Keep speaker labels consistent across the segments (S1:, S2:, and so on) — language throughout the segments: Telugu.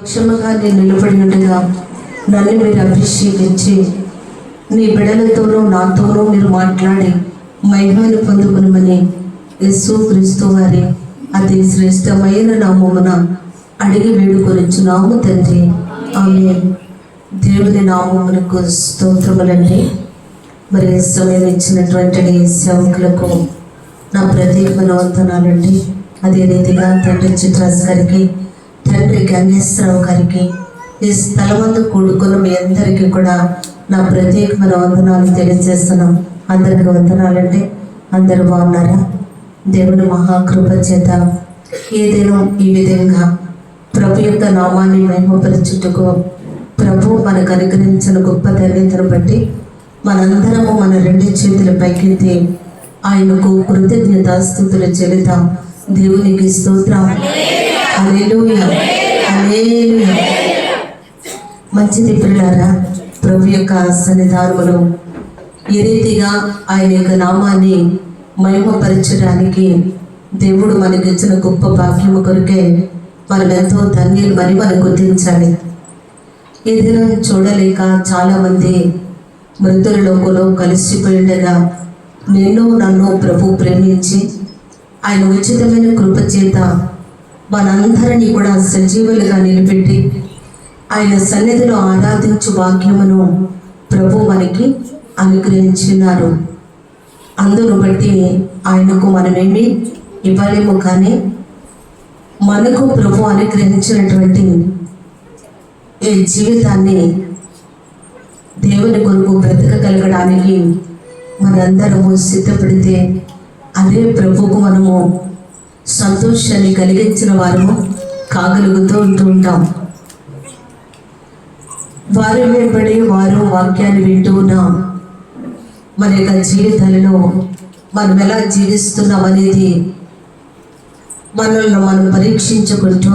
S1: పక్షముగా నేను నిలబడి ఉండగా నన్ను మీరు అభిషేకించి నీ బిడ్డలతోనూ నాతోనూ మీరు మాట్లాడి మహిమను పొందుకునమని యేసు క్రీస్తు వారి అతి శ్రేష్టమైన నామమున అడిగి వేడుకొనిచున్నాము తండ్రి, ఆమేన్. దేవుని నామమునకు స్తోత్రములండి. మరి సమయం ఇచ్చినటువంటి సేవకులకు నా ప్రత్యేకమైన వందనాలండి. అదే రీతిగా తండ్రి చిట్రాజ్ గారికి, తండ్రి గంగేశ్వరరావు గారికి, ఈ స్థలమందు కూడుకున్న మీ అందరికీ కూడా నా ప్రత్యేకమైన వందనాలు తెలియజేస్తున్నాం. అందరికీ వందనాలండి. అందరూ బాగున్నారా? దేవుని మహాకృప చేత ఏదైనా ఈ విధంగా ప్రభు యొక్క నామాన్ని మహిమపరచుటకు ప్రభు మనకు అనుగ్రహించిన గొప్ప ధన్యతను బట్టి మనందరము మన రెండు చేతుల పైకెత్తి ఆయనకు కృతజ్ఞతాస్తుతులు చెల్లిద్దాం. దేవునికి స్తోత్రం. హల్లెలూయా, హల్లెలూయా. మంచిది పిల్లారా, ప్రభు యొక్క సన్నిధానములో ఈ రీతిగా ఆయన యొక్క నామాన్ని మహిమపరచడానికి దేవుడు మనకిచ్చిన గొప్ప భాగ్యము కొరకే మనం ఎంతో ధన్యులు మరి మనం గుర్తించాలి. ఈ దినం చూడలేక చాలామంది మృతుల లోకంలో కలిసిపోయిండగా నన్ను ప్రభు ప్రేమించి ఆయన ఉచితమైన కృప చేత మనందరినీ కూడా సజీవులుగా నిలబెట్టి ఆయన సన్నిధిలో ఆరాధించు వాక్యమును ప్రభు మనకి అనుగ్రహించినారు. అందును బట్టి ఆయనకు మనమేమి ఇవ్వలేము, కానీ మనకు ప్రభు అనుగ్రహించినటువంటి ఈ జీవితాన్ని దేవుని కొరకు బ్రతకగలగడానికి మనందరము సిద్ధపడితే అదే ప్రభుకు మనము సంతోషాన్ని కలిగించిన వారము కాగలుగుతూ ఉంటాం. వారు వెంబడి వారు వాక్యాన్ని వింటూ ఉన్నాం. మన యొక్క జీవితాలలో మనం ఎలా జీవిస్తున్నాం అనేది మనల్ని మనం పరీక్షించుకుంటూ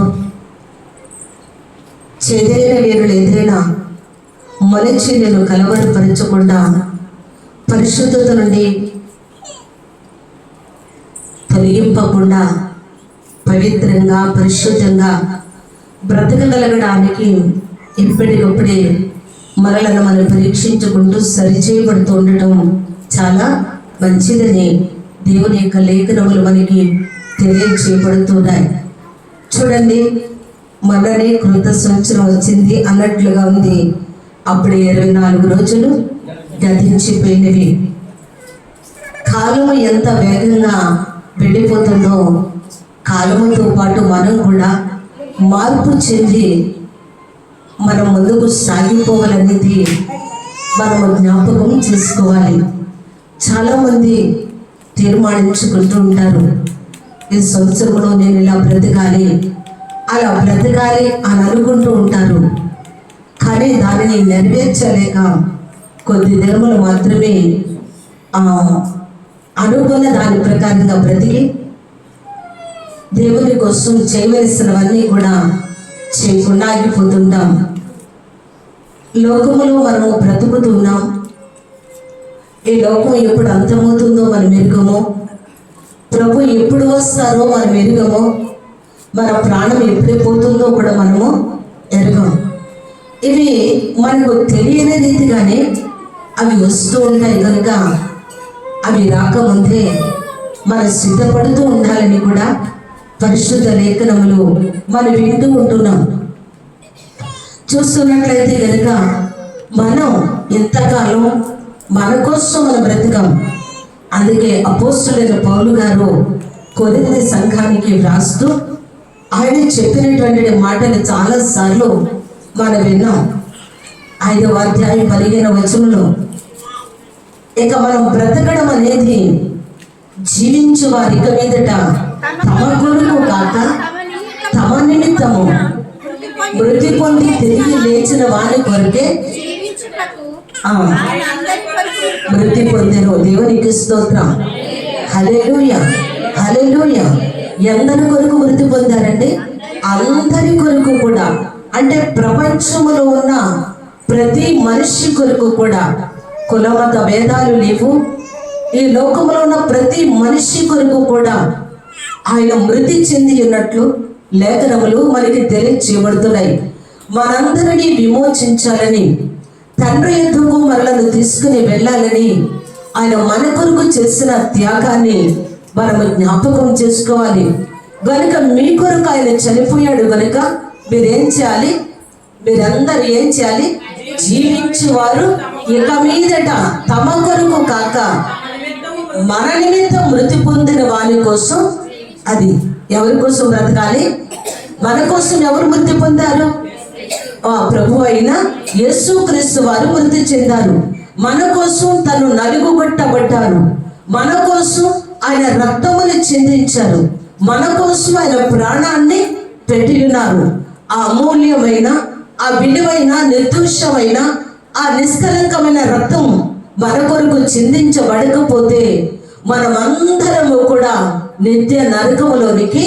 S1: చెదైన వీరులు ఏదైనా మొలచి నేను కలవరపరచకుండా పరిశుద్ధత నుండి తొలగింపకుండా పవిత్రంగా పరిశుద్ధంగా బ్రతకగలగడానికి ఇప్పటికప్పుడే మనలను మనం పరీక్షించుకుంటూ సరిచేయబడుతూ ఉండటం చాలా మంచిదని దేవుని యొక్క లేఖనములు మనకి తెలియచేయబడుతున్నాయి. చూడండి, మననే కృత సంవత్సరం వచ్చింది అన్నట్లుగా ఉంది. అప్పుడే 24 రోజులు గతించిపోయినవి. కాలము ఎంత వేగంగా వెళ్ళిపోతుందో కాలముతో పాటు మనం కూడా మార్పు చెంది మనం ముందుకు సాగిపోవాలనేది మనము జ్ఞాపకం చేసుకోవాలి. చాలామంది తీర్మానించుకుంటూ ఉంటారు, ఈ సంవత్సరంలో నేను ఇలా బ్రతకాలి, అలా బ్రతకాలి అని అనుకుంటూ ఉంటారు. కానీ దానిని నెరవేర్చలేక కొద్ది దినములు మాత్రమే అనుకున్న దాని ప్రకారంగా బ్రతికి దేవుని కోసం చేయవలసినవన్నీ కూడా చేయకుండా ఆగిపోతుంటాం. లోకములో మనము బ్రతుకుతున్నాం. ఈ లోకం ఎప్పుడు అంతమవుతుందో మనం ఎరుగమో, ప్రభు ఎప్పుడు వస్తారో మనం ఎరుగమో, మన ప్రాణం ఎప్పుడైపోతుందో కూడా మనము ఎరగం. ఇవి మనకు తెలియని రీతిగానే అవి వస్తూ ఉంటాయి కనుక అవి రాకముందే మనం సిద్ధపడుతూ ఉండాలని కూడా పరిశుద్ధ లేఖనములు మనం వింటూ ఉంటున్నాం. చూస్తున్నట్లయితే కనుక మనం ఎంతకాలం మన కోసం మనం బ్రతికాం. అందుకే అపోస్తులైన పౌలు గారు కొరింథీ సంఘానికి వ్రాస్తూ ఆయన చెప్పినటువంటి మాటలు చాలాసార్లు మనం విన్నాం. 5వ అధ్యాయం 15వ వచనంలో ఇక మనం బ్రతకడం అనేది జీవించు వారి ఇక మీదట తమ కొరకు కాక తమ నిమిత్తము మృతి పొంది తిరిగి లేచిన వారి కొరకే మృతి పొందెను. దేవునికి స్తోత్రం. హల్లెలూయా, హల్లెలూయా. ఎందరి కొరకు మృతి పొందారండి? అందరి కొరకు కూడా. అంటే ప్రపంచంలో ఉన్న ప్రతి మనిషి కొరకు కూడా. కులమత భేదాలు లేవు. ఈ లోకంలో ఉన్న ప్రతి మనిషి కొరకు కూడా ఆయన మృతి చెంది ఉన్నట్లు లేఖనములు మనకి తెలియచేయబడుతున్నాయి. మనందరినీ విమోచించాలని, తండ్రి యొద్దకు మనలను తీసుకుని వెళ్ళాలని ఆయన మన కొరకు చేసిన త్యాగాన్ని మనము జ్ఞాపకం చేసుకోవాలి. గనుక మీ కొరకు ఆయన చనిపోయాడు గనుక మీరేం చేయాలి? మీరందరూ ఏం చేయాలి? జీవించేవారు ఇక మీదట తమ కొరకు కాక మన నిమిత్తం మృతి పొందిన వారి కోసం, అది ఎవరి కోసం బ్రతకాలి? మన కోసం ఎవరు మృతి పొందారు? ప్రభు అయిన యేసుక్రీస్తు వారు మృతి చెందారు. మన కోసం తను నలుగుబట్టబడ్డారు. మన కోసం ఆయన రక్తమును చిందించారు. మన కోసం ఆయన ప్రాణాన్ని పెట్టి ఉన్నారు. ఆ అమూల్యమైన, ఆ విలువైన, నిర్దోషమైన, ఆ నిష్కలంకమైన రక్తం మన కొరకు చిందించబడకపోతే మనమందరము కూడా నిత్య నరకములోనికి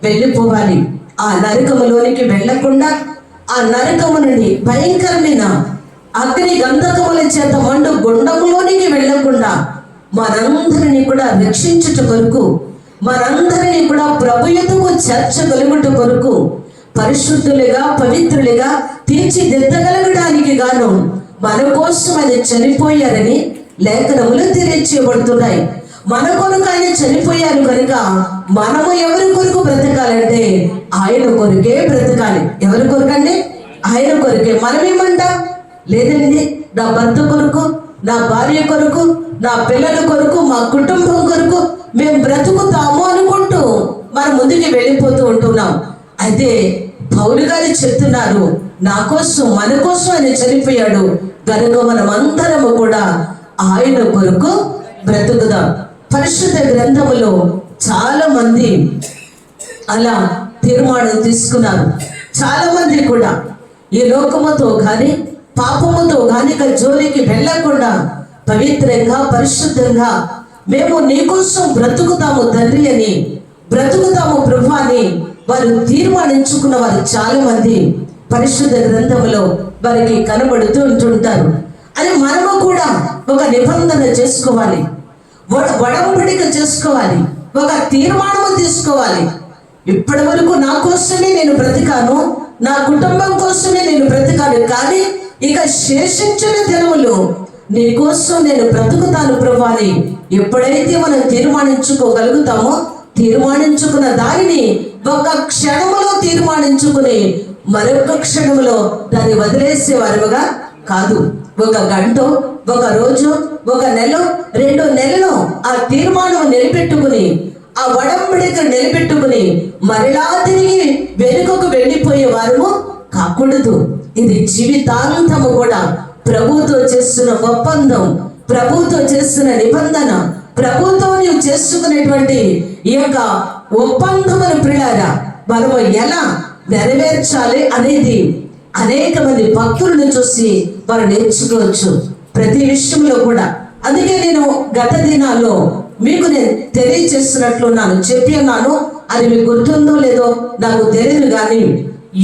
S1: వెళ్ళిపోవాలి. ఆ నరకములోనికి వెళ్ళకుండా, ఆ నరకము నుండి భయంకరమైన అగ్ని గంధకముల చేత మండు గుండములోనికి వెళ్ళకుండా మనందరినీ కూడా రక్షించుట కొరకు, మనందరినీ కూడా ప్రభు యొద్దకు చేర్చగలుగుట కొరకు, పరిశుద్ధులుగా పవిత్రులుగా తీర్చిదిద్దగలగడానికి గాను మన కోసం ఆయన చనిపోయారని లేఖనములు తెలియచేయబడుతున్నాయి. మన కొరకు ఆయన చనిపోయారు కనుక మనము ఎవరి కొరకు బ్రతకాలంటే ఆయన కొరకే బ్రతకాలి. ఎవరి కొరకండి? ఆయన కొరకే. మనమేమంటాం? లేదండి, నా భర్త కొరకు, నా భార్య కొరకు, నా పిల్లల కొరకు, మా కుటుంబం కొరకు మేము బ్రతుకుతాము అనుకుంటూ మనం ముందుకు వెళ్ళిపోతూ ఉంటున్నాం. అయితే పౌలు గారు చెప్తున్నారు, నా కోసం, మన కోసం ఆయన చనిపోయాడు కనుక మనం అందరము కూడా ఆయన కొరకు బ్రతుకుదాం. పరిశుద్ధ గ్రంథములో చాలా మంది అలా తీర్మానం తీసుకున్నారు. చాలా మంది కూడా ఈ లోకముతో కానీ పాపముతో కానీ జోలికి వెళ్ళకుండా పవిత్రంగా, పరిశుద్ధంగా మేము నీకోసం బ్రతుకుతాము తండ్రి అని, బ్రతుకుతాము ప్రభు అని వారు తీర్మానించుకున్న వారు చాలా మంది పరిశుద్ధ గ్రంథములో వారికి కనబడుతూ ఉంటుంటారు. అని మనము కూడా ఒక నిబంధన చేసుకోవాలి, ఒడంబడిక చేసుకోవాలి, ఒక తీర్మానము తీసుకోవాలి. ఇప్పటి వరకు నా కోసమే నేను బ్రతికాను, నా కుటుంబం కోసమే నేను బ్రతికాను, కానీ ఇక శేషించిన దినములు నీ కోసం నేను బ్రతుకుతాను ప్రభు అని ఎప్పుడైతే మనం తీర్మానించుకోగలుగుతామో, తీర్మానించుకున్న దానిని ఒక క్షణములో తీర్మానించుకుని మరొక క్షణములో దాన్ని వదిలేసే వారుగా కాదు. ఒక గంట, ఒక రోజు, ఒక నెల, 2 నెలలు ఆ తీర్మానం నిలబెట్టుకుని, ఆ ఒడంబడిక నిలబెట్టుకుని మరలా తిరిగి వెనుకకు వెళ్ళిపోయే వారు కాకూడదు. ఇది జీవితాంతము కూడా ప్రభుతో చేస్తున్న ఒప్పందం, ప్రభుతో చేస్తున్న నిబంధన, ప్రభుతో నీవు చేసుకునేటువంటి ఈ యొక్క ఒప్పందమును ప్రియులారా మనము ఎలా నెరవేర్చాలి అనేది అనేక మంది భక్తులను చూసి వారు నేర్చుకోవచ్చు ప్రతి విషయంలో కూడా. అందుకే నేను గత దినాల్లో మీకు నేను తెలియజేస్తున్నట్లు చెప్పి ఉన్నాను. అది మీకు గుర్తుందో లేదో నాకు తెలియదు, కానీ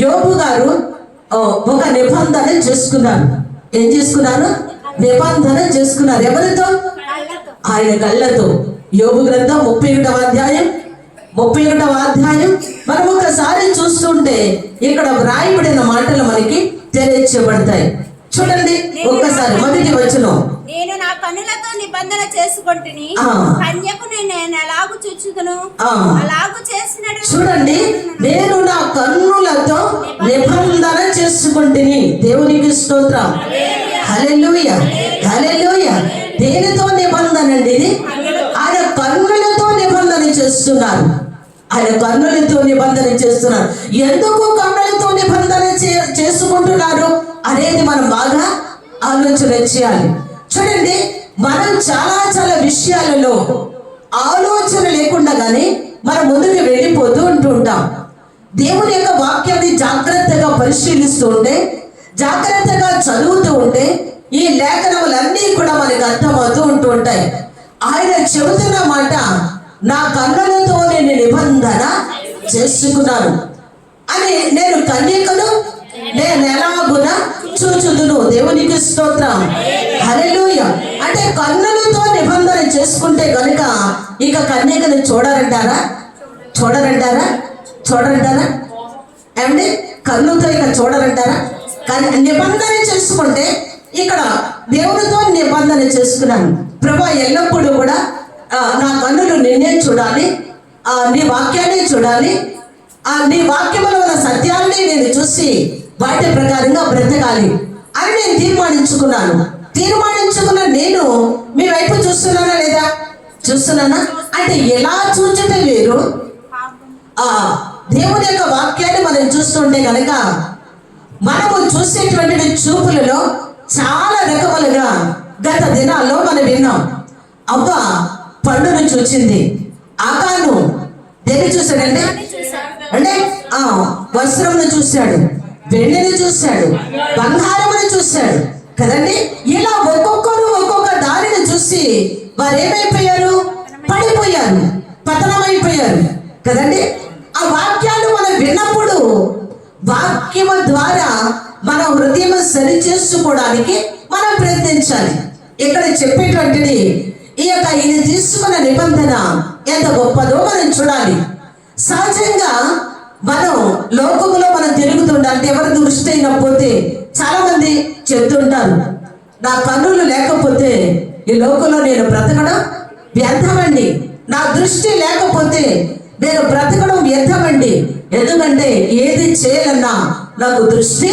S1: యోబు గారు ఒక నిబంధన చేసుకున్నారు. ఏం చేసుకున్నారు? నిబంధన చేసుకున్నారు. ఎవరితో? ఆయన కళ్ళతో. యోబు గ్రంథం 31వ అధ్యాయం మనం ఒకసారి చూస్తుంటే ఇక్కడ వ్రాయబడిన మాటలు మనకి తెలియచేయబడతాయి. చూడండి ఒక్కసారి మొదటి వచనం.
S2: నేను నా కన్నులతో నిబంధన చేసుకొంటిని, కన్యకు నేను ఎలాగు చూచుదును అలాగు చేసినడు.
S1: చూడండి, నేను నా కన్నులతో నిబంధన చేసుకొంటిని. దేవునికి స్తోత్రం. హల్లెలూయా, హల్లెలూయా. దేనితో నిబంధన అండి ఇది? ఆయన కన్నులతో నిబంధన చేస్తున్నారు. ఆయన కన్నులతో నిబంధన చేస్తున్నారు. ఎందుకు కన్నులతో నిబంధన చేసుకుంటున్నారు అనేది మనం బాగా ఆలోచన చేయాలి. చూడండి, మనం చాలా విషయాలలో ఆలోచన లేకుండా కానీ మనం ముందుకు వెళ్ళిపోతూ ఉంటుంటాం. దేవుని యొక్క వాక్యాన్ని జాగ్రత్తగా పరిశీలిస్తూ ఉంటే, జాగ్రత్తగా చదువుతూ ఉంటే ఈ లేఖనములన్నీ కూడా మనకు అర్థమవుతూ ఉంటూ ఉంటాయి. ఆయన చెబుతున్న మాట, నా కన్నులతో నేను నిబంధన చేసుకున్నాను అని, నేను కన్యకను నేను ఎలాగున చూచుదును. దేవునికి స్తోత్రం. హల్లెలూయా. అంటే కన్నులతో నిబంధన చేసుకుంటే కనుక ఇక కన్యకను చూడరంటారా? ఏమండి? కన్నుతో ఇక చూడరంటారా? కానీ నిబంధన చేసుకుంటే ఇక్కడ దేవుడితో నిబంధన చేసుకున్నాను, ప్రభా ఎల్లప్పుడూ కూడా నా కన్నులు నిన్నే చూడాలి, నీ వాక్యాన్ని చూడాలి, నీ వాక్యములో ఉన్న సత్యాన్ని నేను చూసి వాటి ప్రకారంగా బ్రతకాలి అని నేను తీర్మానించుకున్న నేను మీ వైపు చూస్తున్నానా లేదా? చూస్తున్నానా? అంటే ఎలా చూచట వేరు, దేవుని యొక్క వాక్యాన్ని మనం చూస్తుంటే కనుక మనము చూసేటువంటి చూపులలో చాలా రకములుగా గత దినాల్లో మనం విన్నాం. అవ్వ పండును చూచింది, ఆకాను దేన్ని చూశాడంటే అంటే వస్త్రమును చూశాడు, వెండిని చూశాడు, బంగారమును చూశాడు కదండి. ఇలా ఒక్కొక్కరు ఒక్కొక్క దారిని చూసి వారు ఏమైపోయారు? పడిపోయారు, పతనమైపోయారు కదండి. ఆ వాక్యాలు మనం విన్నప్పుడు వాక్యము ద్వారా మన హృదయం సరి చేసుకోవడానికి మనం ప్రయత్నించాలి. ఇక్కడ చెప్పేటువంటిది ఈయన తీసుకున్న నిబంధన ఎంత గొప్పదో మనం చూడాలి. సహజంగా మనం లోకములో మనం తిరుగుతుంటాం, అంటే ఎవరి దృష్టి అయినపోతే చాలా మంది చెప్తుంటారు, నా కన్నులు లేకపోతే ఈ లోకంలో నేను బ్రతకడం వ్యర్థమండి, నా దృష్టి లేకపోతే నేను బ్రతకడం వ్యర్థమండి. ఎందుకంటే ఏది చేయాలన్నా నాకు దృష్టి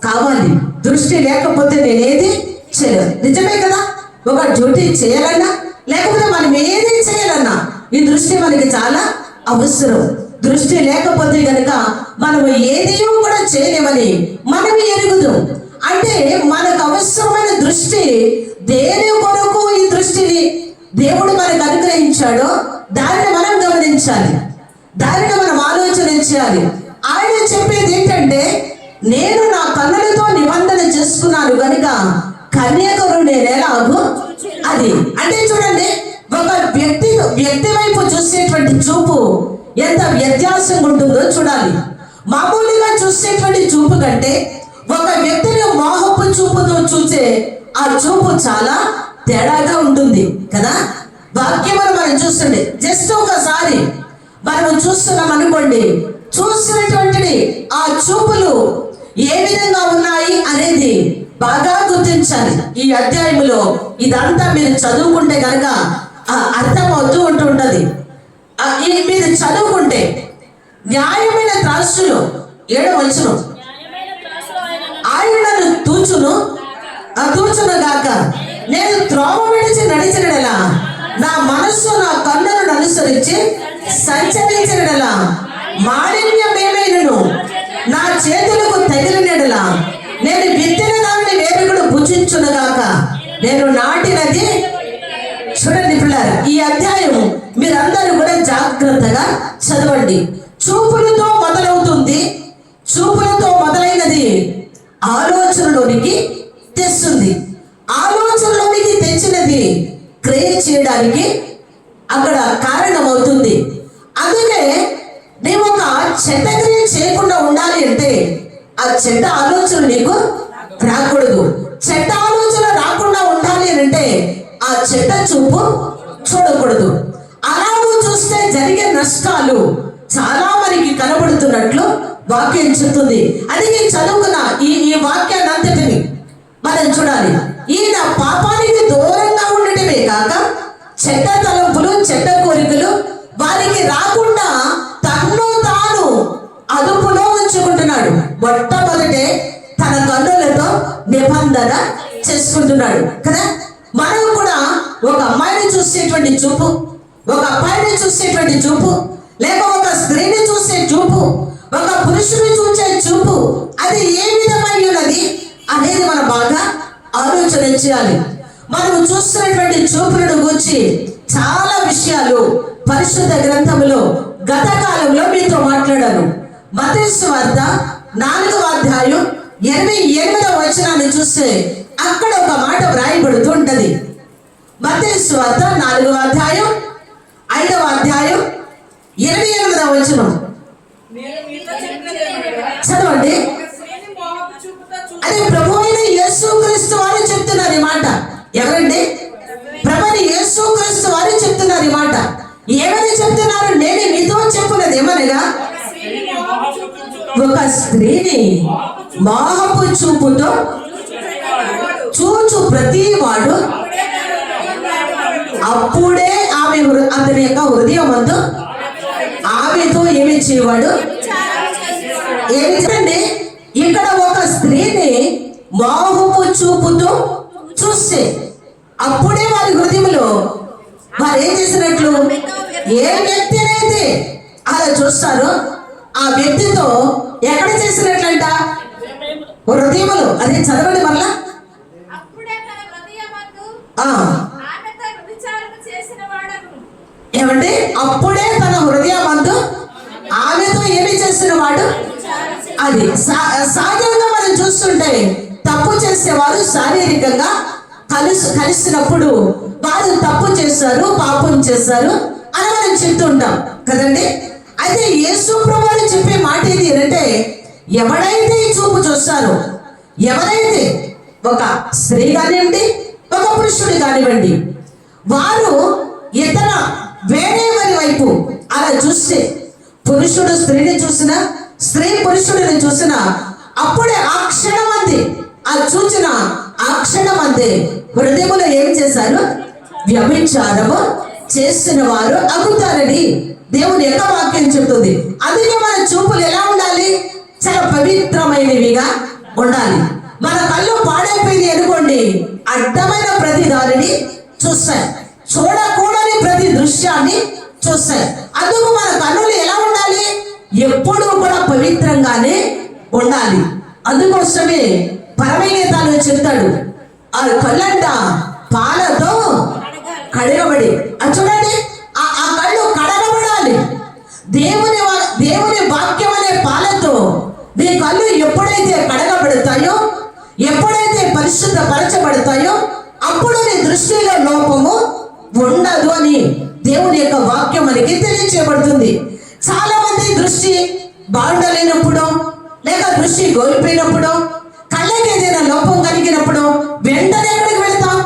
S1: కావాలి, దృష్టి లేకపోతే నేనేది చేయను. నిజమే కదా? ఒక డ్యూటీ చేయాలన్నా లేకపోతే మనం ఏది చేయాలన్నా ఈ దృష్టి మనకి చాలా అవసరం. దృష్టి లేకపోతే కనుక మనం ఏది కూడా చేయలేమని మనం ఎరుగుదాం. అంటే మనకు అవసరమైన దృష్టి దేని కొరకు ఈ దృష్టిని దేవుడు మనకు అనుగ్రహించాడో దాన్ని మనం గమనించాలి, దానిని మనం ఆలోచించాలి. ఆయన చెప్పేది ఏంటంటే, నేను నా కన్నులతో నిబంధన చేసుకున్నాను కనుక కన్యకరు నేనేలాగో అది. అంటే చూడండి, ఒక వ్యక్తి వైపు చూసేటువంటి చూపు ఎంత వ్యత్యాసంగా ఉంటుందో చూడాలి. మామూలుగా చూసేటువంటి చూపు కంటే ఒక వ్యక్తిని మోహపు చూపుతో చూసే ఆ చూపు చాలా తేడాగా ఉంటుంది కదా. వాక్యమును మనం చూస్తుండే జస్ట్ ఒకసారి మనం చూస్తున్నాం అనుకోండి, చూసినటువంటి ఆ చూపులు ఏ విధంగా ఉన్నాయి అనేది బాగా గుర్తించాలి. ఈ అధ్యాయంలో ఇదంతా మీరు చదువుకుంటే కనుక అర్థం అవుతూ ఉంటుంటది. మీరు చదువుకుంటే న్యాయమైన త్రాసులు 7వ వచనం, ఆయనను తూచును గాక, నేను త్రోవ విడిచి నడిచినడలా, నా మనస్సు నా కన్నులను అనుసరించి సంచరించినడలా, మాలిన్యమేమైనను నా చేతులకు తగిలినడలా, నేను విత్తిన దాన్ని వేరొకడు భుజించును గాక, నేను నాటినది. చూడండి పిల్లలు, ఈ అధ్యాయం మీరందరూ కూడా జాగ్రత్తగా చదవండి. చూపులతో మొదలవుతుంది, చూపులతో మొదలైనది ఆలోచనలోనికి తెస్తుంది, ఆలోచనలోనికి తెచ్చినది క్రియ చేయడానికి అక్కడ కారణమవుతుంది. అందుకే నీవు ఒక చెడ్డ క్రియ చేయకుండా ఉండాలి అంటే ఆ చెడ్డ ఆలోచన నీకు రాకూడదు. చెడ్డ ఆలోచన రాకుండా ఉండాలి అంటే ఆ చెడ్డ చూపు చూడకూడదు. అలాగూ చూస్తే జరిగే నష్టాలు చాలా మనకి కనబడుతున్నట్లు వాక్యం చెప్తుంది. అది నేను చదువుకున్న ఈ వాక్యాన్ని అంతటిని మనం చూడాలి. ఈయన పాపానికి దూరంగా ఉండటమే కాక చెడ్డ తలంపులు, చెడ్డ కోరికలు వారికి రాకుండా తన్ను తాను అదుపులో ఉంచుకుంటున్నాడు. మొట్టమొదటే తన కన్నులతో నిబంధన చేసుకుంటున్నాడు కదా. మనం కూడా ఒక అమ్మాయిని చూసేటువంటి చూపు, ఒక అబ్బాయిని చూసేటువంటి చూపు, లేక ఒక స్త్రీని చూసే చూపు, ఒక పురుషుని చూసే చూపు, అది ఏ విధమై ఉన్నది అనేది మనం బాగా ఆలోచన చేయాలి. మనం చూస్తున్నటువంటి చూపులను గురించి చాలా విషయాలు పరిశుద్ధ గ్రంథంలో గత కాలంలో మీతో మాట్లాడాను. మత్తయి సువార్త 4వ అధ్యాయం 28వ వచనాన్ని చూస్తే అక్కడ ఒక మాట వ్రాయబడుతూ ఉంటది. మత్తయి సువార్త 4వ అధ్యాయం 5వ అధ్యాయం 28వ వచనం చదవండి. అది ప్రభు అయిన యేసుక్రీస్తు వారు చెప్తున్నారు ఈ మాట. ఎవరండి? ప్రభుని యేసుక్రీస్తు వారు చెప్తున్నారు ఈ మాట. ఏమని చెప్తున్నారు? నేను మీతో చెప్పున్నది ఏమనగా ఒక స్త్రీని మోహపు చూపుతో చూచు ప్రతి వాడు అప్పుడే అతని యొక్క హృదయమందు ఆమెతో ఏమి చేయవాడు? ఏమి చెప్పండి, ఇక్కడ ఒక స్త్రీని మోహపు చూపుతో చూస్తే అప్పుడే వారి హృదయంలో వారు ఏం చేసినట్లు? ఏ వ్యక్తినైతే అలా చూస్తారో ఆ వ్యక్తితో ఎక్కడ చేసినట్లంట? హృదయములు. అదే చదవండి మళ్ళా. ఏమంటే అప్పుడే తన హృదయమందు ఆమెతో ఏమి చేసిన వాడు? అది సహజంగా మనం చూస్తుంటే తప్పు చేసేవారు శారీరకంగా కలిసినప్పుడు వారు తప్పు చేశారు, పాపం చేశారు అని మనం చెప్తుంటాం కదండి. అయితే యేసు ప్రభువు చెప్పే మాట ఏది అంటే, ఎవరైతే ఈ చూపు చూస్తారో, ఎవరైతే ఒక స్త్రీ కానివ్వండి, ఒక పురుషుడు కానివ్వండి, వారు ఇతర వేరే వారి వైపు అలా చూస్తే, పురుషుడు స్త్రీని చూసినా, స్త్రీ పురుషుడిని చూసినా, అప్పుడే ఆ క్షణం అంది, ఆ చూచిన ఆ క్షణం అందే హృదయములో ఏం చేశారు? వ్యభిచారము చేసిన వారు అగుతారని దేవుని యొక్క వాక్యం చెప్తుంది. అందుకే మన చూపులు ఎలా ఉండాలి? చాలా పవిత్రమైనవిగా ఉండాలి. మన కళ్ళు పాడైపోయింది అనుకోండి, అడ్డమైన ప్రతి దారిని చూస్తాయి, చూడకూడని ప్రతి దృశ్యాన్ని చూస్తాయి. అందుకు మన కన్నులు ఎలా ఉండాలి? ఎప్పుడూ కూడా పవిత్రంగానే ఉండాలి. అందుకోసమే పరమగీతాలు చెప్తాడు, ఆ కళ్ళంట పాలతో కడగబడి, అది చూడండి, ఆ కళ్ళు కడగబడాలి. దేవుని వాక్యం అనే పాలతో నీ కళ్ళు ఎప్పుడైతే కడగబడతాయో, ఎప్పుడైతే పరిశుద్ధపరచబడతాయో, అప్పుడు నీ దృష్టిలో లోపము ఉండదు అని దేవుని యొక్క వాక్యం మనకి తెలియచేయబడుతుంది. చాలా మంది దృష్టి బాగుండలేనప్పుడు, లేక దృష్టి కోల్పోయినప్పుడు, కళ్ళకి ఏదైనా లోపం కలిగినప్పుడు వెంటనే ఎక్కడికి వెళతాం?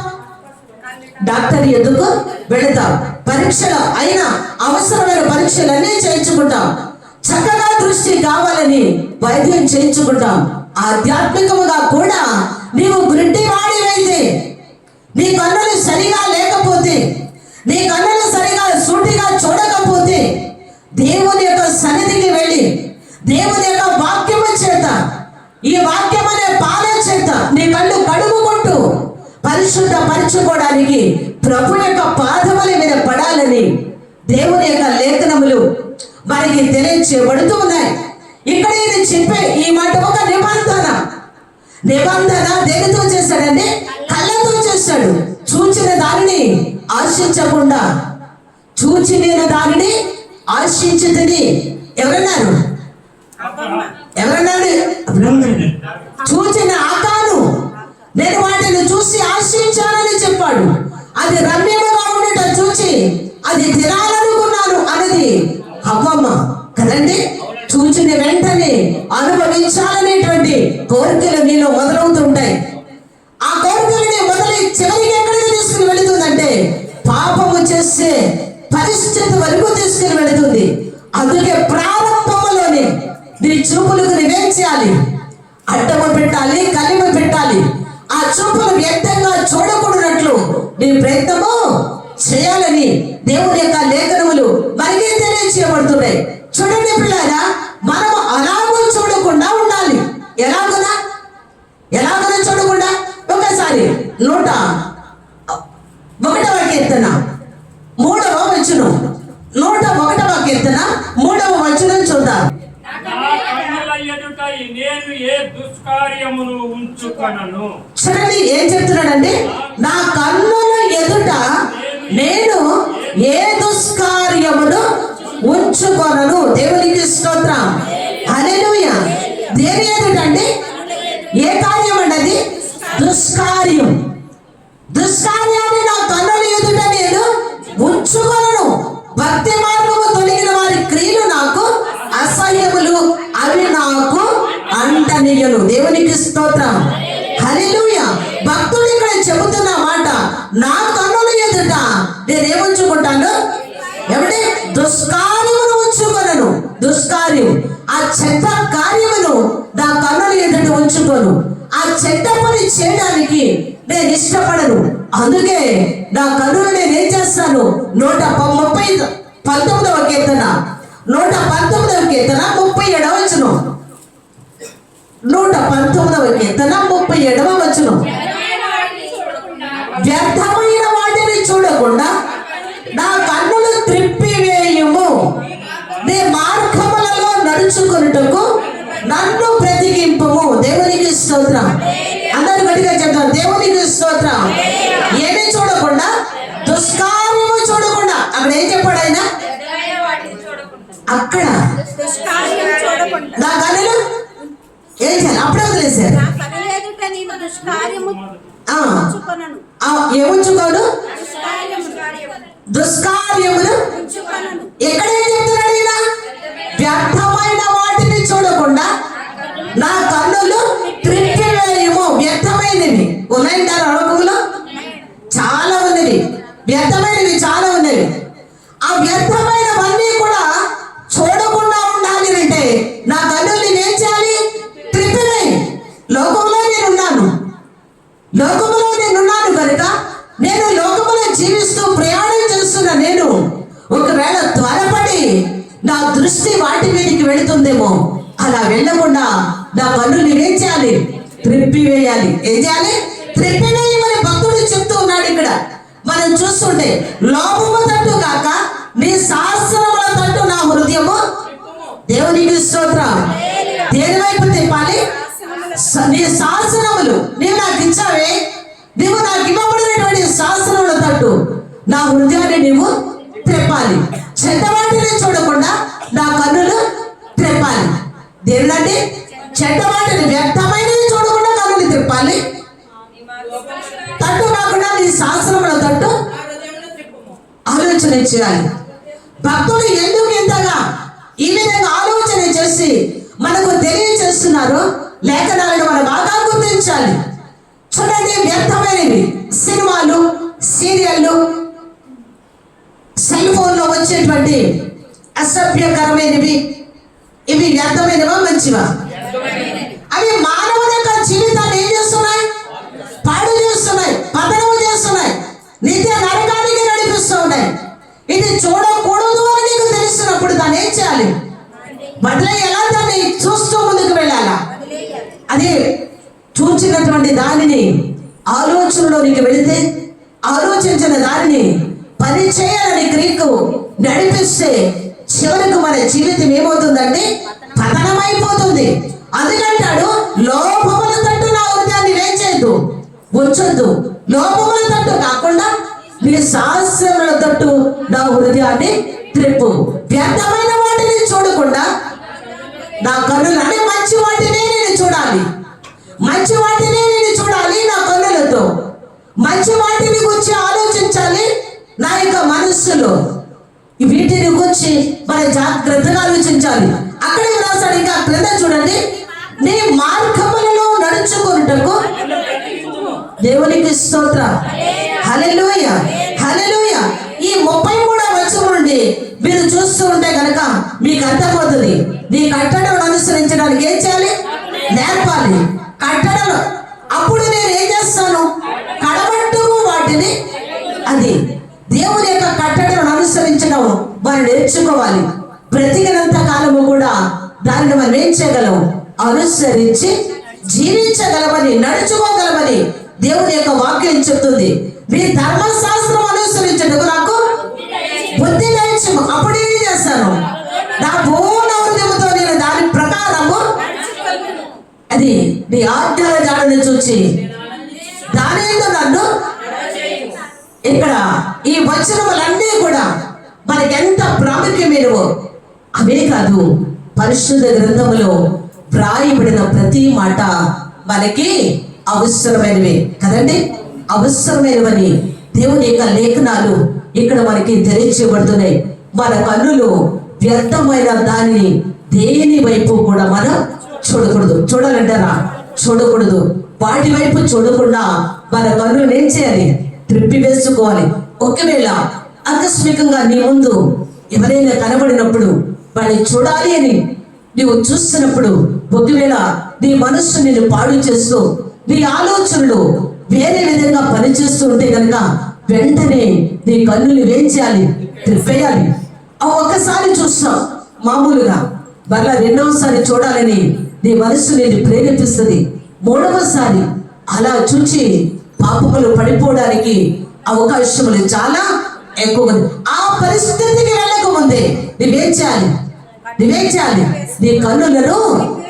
S1: డాక్టర్ ఎందుకు వెళతాం? పరీక్షలు అయినా అవసరమైన పరీక్షలన్నీ చేయించుకుంటాం. చక్కగా దృష్టి కావాలని వైద్యం చేయించుకుంటాం. ఆధ్యాత్మికముగా కూడా నీవు గుడ్డి వాడివైతే, నీ కన్నులు సరిగా లేకపోతే, నీ కన్నులు సరిగా సూటిగా చూడకపోతే, దేవుని యొక్క సన్నిధికి వెళ్ళి దేవుని యొక్క వాక్యము చేత, ఈ వాక్యం అనే పాల చేత నీ కళ్ళు కడుగుకుంటూ పరిశుద్ధపరచుకోవడానికి ప్రభు యొక్క పాదముల మీద పడాలని దేవుని యొక్క లేఖనములు మనకి తెలియచేయబడుతూ ఉన్నాయి. ఇక్కడ ఇది చెప్పే ఈ మాట ఒక నిబంధన దేనితో చేశాడంటే కళ్ళతో చేశాడు. చూచిన దానిని ఆశించకుండా, చూచి నేను దానిని ఆశించుతుంది. ఎవరన్నారు? చూచిన ఆకాను నేను వాటిని చూసి ఆశించానని చెప్పాడు. అది రమ్యముగా ఉండట చూచి అది తినాలనుకున్నాను అన్నది హవ్వమ్మ కదండి. చూచిన వెంటనే అనుభవించాలనేటువంటి కోరికలు నీలో మొదలవుతుంటాయి. ఆ కోరికలని మొదలై చివరికి ఎక్కడికి తీసుకుని వెళుతుందంటే పాపము చేసే పరిస్థితి వరకు తీసుకుని వెళుతుంది. అందుకే ప్రారంభంలోనే నీ చూపులకు నువ్వేం చేయాలి? అడ్డము పెట్టాలి, కలిమి పెట్టాలి. ఆ చూపులు వ్యక్తంగా చూడకూడనట్లు నీ ప్రయత్నము చేయాలని దేవుని యొక్క లేఖనములు మనకి తెలియచేయబడుతున్నాయి. చూడండి పిల్లారా, మనము అలాగూ చూడకుండా ఉండాలి. ఎలాగునా చూడకుండా ఒకసారి 101వ కీర్తన 3వ వచనం, 101వ కీర్తన 3వ వచనం చూద్దాం.
S3: నేను ఏ దుష్కార్యమును ఉంచుకొనను.
S1: చూడండి ఏం చెప్తున్నాడంటే, నా కన్నుల ఎదుట నేను ఏ దుష్కార్యమును ఉంచుకొనను. దేవునికి స్తోత్రం, హల్లెలూయా. దేని ఎదుట అంటే ఏ కార్యం అన్నది? దుష్కార్యం. దుష్కార్యాన్ని నా కన్నుల ఎదుట నేను ఉంచుకొనను. భక్తి మార్గము తొలగిన వారి క్రియలు నాకు అసహ్యములు, అవి నాకు అంటనీయులు. దేవునికి స్తోత్రం, హల్లెలూయా. భక్తుడు ఇక్కడ చెబుతున్న మాట, నా కన్నుల ఎదుట నేనేముంచుకుంటాను? ఏమిటి? దుష్కార్యం ఇష్టపడను. దుష్కార్యం, ఆ చెడ్డ కార్యమును నా కన్నుల ఎదుట ఉంచుకోను. ఆ చెడ్డ పని చేయడానికి నేను ఇష్టపడను. అందుకే నా కన్నులు నేను ఏం చేస్తాను? 19వ కీర్తన 119వ కీర్తన 37వ వచనం. 119వ కీర్తన 37వ వచనం. వ్యర్థమైన వాటిని చూడకుండా నా కన్నులు త్రిప్పివేయుము. నీ మార్గములలో నడుచుకొనుటకు నన్ను బ్రతికింపుము. దేవునికి స్తోత్రం. అందరూ గట్టిగా చెప్తారు, దేవునికి స్తోత్రం. ఏమీ చూడకుండా, దుష్కార్యము చూడకుండా. అక్కడ ఏం చెప్పాడు ఆయన? అక్కడ నా కన్నులు ఏం చేయాలి? అప్పుడే వదిలేశారు. ఏముంచుకోడు? దుష్కార్యములు. ఎక్కడ ఏం చెప్తున్నాడు ఈయన? వ్యర్థమైన వాటిని చూడకుండా నా కన్నులు త్రిప్పివేయుము. వ్యర్థమైనవి ఉన్నాయంటారు లోకంలో, చాలా ఉన్నవి. వ్యర్థమైనవి చాలా ఉన్నవి. ఆ వ్యర్థమైనవన్నీ కూడా చూడకుండా ఉండాలి అంటే నా కన్నులు ఏం చేయాలి? త్రిప్పివేయి. లోకంలో నేనున్నాను కనుక నేను లోకములో జీవిస్తూ ప్రయాణం చేస్తున్న నేను ఒకవేళ త్వరపడి నా దృష్టి వాటి మీదకి వెళుతుందేమో, అలా వెళ్ళకుండా నా కన్నులు ఏం చేయాలి? త్రిప్పివేయాలి. ఏం చేయాలి? త్రిప్పివేయమని భక్తుడు చెప్తూ ఉన్నాడు. ఇక్కడ మనం చూస్తుంటే, లోపము తట్టు కాక నీ శాస్త్రముల తట్టు నా హృదయము. దేవునికి స్తోత్రం. దేని వైపు తిప్పాలి? నీ శాసనములు నీవు నాకు ఇచ్చావే, నీవు నాకు ఇవ్వబడినటువంటి శాసనముల తట్టు నా హృదయాన్ని నీవు త్రెప్పాలి. చెడ్డవాటిని చూడకుండా నా కన్నులు త్రెప్పాలి. దేనిలాంటి చెడ్డవాటిని, వ్యర్థమైనవి చూడకుండా కన్నులు త్రెప్పాలి. తట్టు కాకుండా నీ శాసనముల తట్టు ఆలోచన చేయాలి. భక్తులు ఎందుకు ఇంతగా ఈ విధంగా ఆలోచన చేసి మనకు తెలియజేస్తున్నారు? లేఖనాలను మనం బాగా గుర్తించాలి. చూడండి, వ్యర్థమైనవి సినిమాలు, సీరియళ్ళు, సెల్ ఫోన్లో వచ్చేటువంటి అసభ్యకరమైనవి, ఇవి వ్యర్థమైనవా మంచివా? అవి మానవుల యొక్క జీవితాన్ని ఏం చేస్తున్నాయి? పాడు చేస్తున్నాయి, పతనము చేస్తున్నాయి, నిత్య నరకానికి నడిపిస్తూ ఉన్నాయి. ఇది చూడకూడదు అని నీకు తెలుస్తున్నప్పుడు దాన్ని ఏం చేయాలి? బదిలీ. ఎలా దాన్ని చూస్తూ ముందుకు వెళ్ళాలా? అది చూచినటువంటి దానిని ఆలోచనలోనికి వెళితే, ఆలోచించిన దానిని పని చేయాలని క్రియకు నడిపిస్తే చివరికి మన జీవితం ఏమవుతుందంటే పతనమైపోతుంది. అందుకంటాడు, లోపముల తట్టు నా హృదయాన్ని వేచేయద్దు, ఉంచొద్దు. లోపముల తట్టు కాకుండా నీ శాస్త్రముల తట్టు నా హృదయాన్ని త్రిప్పు. వ్యర్థమైన వాటిని చూడకుండా నా కన్నులు, అంటే మంచి వాటినే నేను చూడాలి. మంచి వాటినే నేను చూడాలి నా కన్నులతో. మంచి వాటిని గురించి ఆలోచించాలి నా యొక్క మనస్సులో. వీటిని గురించి మనం జాగ్రత్తగా ఆలోచించాలి. అక్కడే రాశాడు ఇంకా క్రింద చూడండి, నీ మార్గములలో నడుచుకొనుటకు. దేవునికి స్తోత్రం. హల్లెలూయా, హల్లెలూయా. ఈ 33వ వచనం నుండి మీరు చూస్తూ ఉంటే కనుక మీకు అర్థమవుతుంది. నీ కట్టడను అనుసరించడానికి ఏం చేయాలి? నేర్పాలి. కట్టడలు. అప్పుడు నేను ఏం చేస్తాను? కడబట్టుకు వాటిని, అది దేవుని యొక్క కట్టడలను అనుసరించడం మనం నేర్చుకోవాలి. బ్రతికినంత కాలము కూడా దానిని మనం ఏం చేయగలం? అనుసరించి జీవించగలమని, నడుచుకోగలమని దేవుని యొక్క వాక్యం చెప్తుంది. మీ ధర్మశాస్త్రం అనుసరించటకు నాకు బుద్ధి దయచేయము. అప్పుడు ఏం చేస్తాను? నా పూర్ణ హృదయముతో నేను దాని ప్రకారము, అది నీ ఆజ్ఞల జాడని చూచి దాని నన్ను. ఇక్కడ ఈ వచనములన్నీ కూడా మనకి ఎంత ప్రాముఖ్యమైనవో అవే కాదు, పరిశుద్ధ గ్రంథములో వ్రాయబడిన ప్రతి మాట మనకి అవసరమైనవి కదండి. అవసరమైనవని దేవుని యొక్క లేఖనాలు ఇక్కడ మనకి తెలియచేయబడుతున్నాయి. మన కన్నులు వ్యర్థమైన దానిని దేని వైపు కూడా మనం చూడకూడదు. చూడాలంటారా? చూడకూడదు. వాటి వైపు చూడకుండా మన కన్నులు ఏం చేయాలి? త్రిప్పి వేసుకోవాలి. ఒకవేళ ఆకస్మికంగా నీ ముందు ఎవరైనా కనబడినప్పుడు వాళ్ళ దాన్ని చూడాలి అని నీవు చూస్తున్నప్పుడు, ఒకవేళ నీ మనస్సు నేను పాడు చేస్తూ నీ ఆలోచనలు వేరే విధంగా పనిచేస్తూ ఉంటే కనుక వెంటనే నీ కన్నులు ఏం చేయాలి? త్రిప్పేయాలి. ఒక్కసారి చూస్తాం మామూలుగా, మరలా రెండవసారి చూడాలని నీ మనస్సు నేను ప్రేరేపిస్తుంది. మూడవసారి అలా చూచి పాపములు పడిపోవడానికి అవకాశములు చాలా ఎక్కువ. ఆ పరిస్థితికి వెళ్ళకముందే నువ్వేం చేయాలి? నీ కన్నులను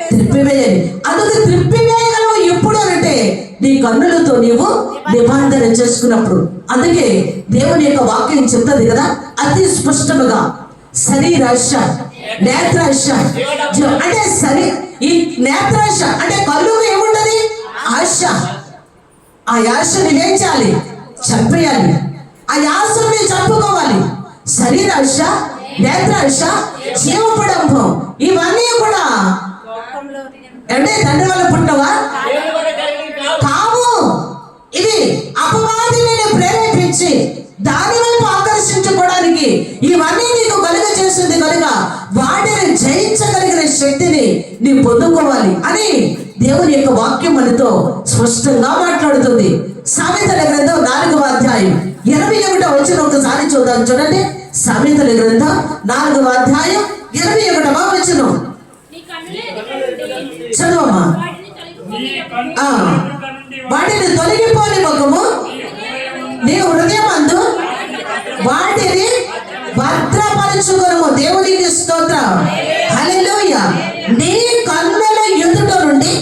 S1: త్రిప్పివేయాలి. అందుకు త్రిప్పివేయగలవు ఎప్పుడు అంటే నీ కన్నులతో నీవు నిబంధన చేసుకున్నప్పుడు. అందుకే దేవుని యొక్క వాక్యం చెప్తుంది కదా అతి స్పష్టముగా, శరీరాశ, నేత్రాశ అంటే ఈ నేత్రాశ అంటే కళ్ళు ఏముంటది? ఆశ. ఆ ఆశని ఏం చేయాలి? చంపేయాలి. ఆ ఆశని చంపుకోవాలి. శరీరాశ, నేత్రాశ, జీవపడంభం ఇవన్నీ కూడా అంటే తండ్రి వల్ల పుట్టవా? కావు. ఇది అపవాది నేను ప్రేరేపించి దాని వైపు ఆకర్షించుకోవడానికి ఇవన్నీ నీకు కలుగ చేస్తుంది కనుక వాటిని జయించగలిగిన శక్తిని నీవు పొందుకోవాలి అని దేవుని యొక్క వాక్యం మనతో స్పష్టంగా మాట్లాడుతుంది. సామెతల గ్రంథం 4వ అధ్యాయం 21వ వచనం ఒకసారి చూద్దాం. చూడండి, సామెతల గ్రంథం 4వ అధ్యాయం 21వ వచనం చదవమ్మా. వాటిని తొలగిపోని ముఖము నీ హృదయమందు వాటిని భద్రపరచుకొనుము. దేవునికి స్తోత్రం. హల్లెలూయా. నీ కన్నుల ఎదుట నుండి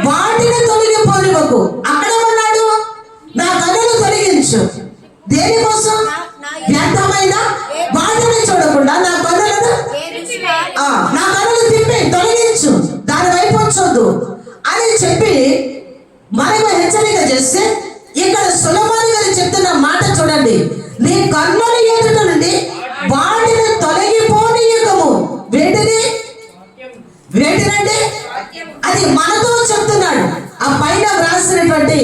S1: వాటిని తొలగిపోనివ్వకు. అక్కడేమన్నాడు? నా కన్నులు తొలగించు. దేనికోసం? వ్యర్థమైన వాటిని చూడకుండా నా కన్నులను తిప్పి తొలగించు, దాని వైపు వచ్చొద్దు అని చెప్పి మనకు హెచ్చరిక చేస్తే, ఇక్కడ సొలొమోను గారు చెప్తున్న మాట చూడండి. నీ కన్నుల ఎదుట నుండి వాటిని తొలగిపోనీయకము. వేటినంటే అది మనతో చెప్తున్నాడు. ఆ పైన వ్రాసినటువంటి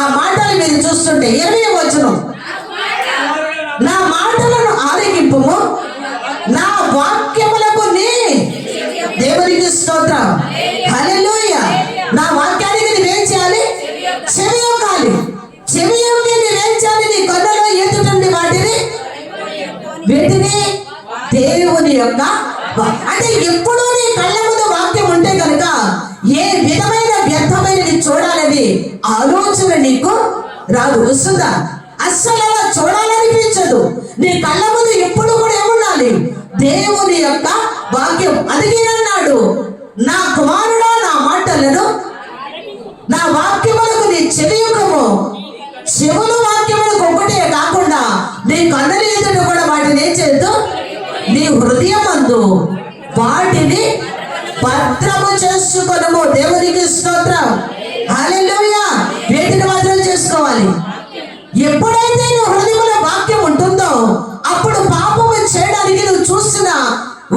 S1: ఆ మాటలు మీరు చూస్తుంటే 20వ వచనం, నా మాటలను ఆలకింపుము, నా వాక్యములకు నీ దేవునికి స్తోత్రం. హల్లెలూయా. నా వాక్యానికి నువ్వేం చేయాలి? చెవి యొక్కాలి. చెవి యొక్కి నువ్వేం చేయాలి? నీ కన్నులో ఎదుటండి వీటిని దేవుని యొక్క అంటే ఎప్పుడూ నీ కళ్ళ ముందు వాక్యం ఉంటే కనుక ఏ విధమైన వ్యర్థమైనది చూడాలని ఆలోచన నీకు రాదు. వస్తుందా? అస్సలు అలా చూడాలనిపించదు. నీ కళ్ళ ముందు ఎప్పుడు కూడా ఏముండాలి? దేవుని యొక్క వాక్యం. అడిగినన్నాడు, నా కుమారుడా నా మాటలను నా వాక్యములకు నీ చెవియుకము. చెవులు వాక్యములకు ఒకటే కాకుండా నీ కన్నుల ఎదుట కూడా వాటిని ఏం చేద్దు? నీ హృదయమందు వాటిని భద్రము చేసుకొనుము. దేవునికి స్తోత్రం. హల్లెలూయా. వేటిని భద్రం చేసుకోవాలి? ఎప్పుడైతే నీ హృదయంలో వాక్యం ఉంటుందో అప్పుడు పాపము చేయడానికి నువ్వు చూసినా,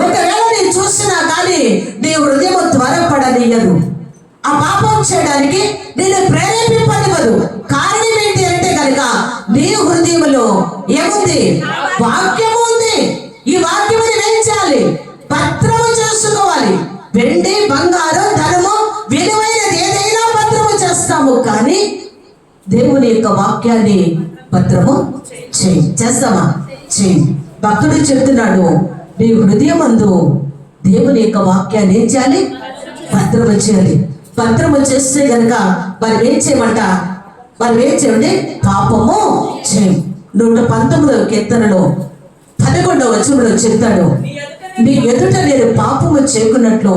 S1: ఒకవేళ నేను చూసినా కానీ నీ హృదయం త్వరపడనీయదు. ఆ పాపం చేయడానికి నేను ప్రేరేపింపనివ్వదు. కారణం ఏంటి అంటే కనుక నీ హృదయంలో ఏముంది? వాక్యము ఉంది. ఈ వాక్యము ఏం చేయాలి? భద్రము చేసుకోవాలి. వెండి, బంగారం, ధనము, విలువైనది ఏదైనా భద్రము చేస్తాము, కానీ దేవుని యొక్క వాక్యాన్ని భద్రము చేస్తామా? భక్తుడు చెప్తున్నాడు, నీ హృదయమందు దేవుని యొక్క వాక్యాన్ని ఏం చేయాలి? భద్రము చేయాలి. భద్రము చేస్తే గనక మనం ఏం చేయమంట? మనం ఏం చేయండి? పాపము చేయం. 119వ కీర్తనలో 11వ వచనంలో చెప్తాడు, నీ ఎదుట నేను పాపము చేయకున్నట్లు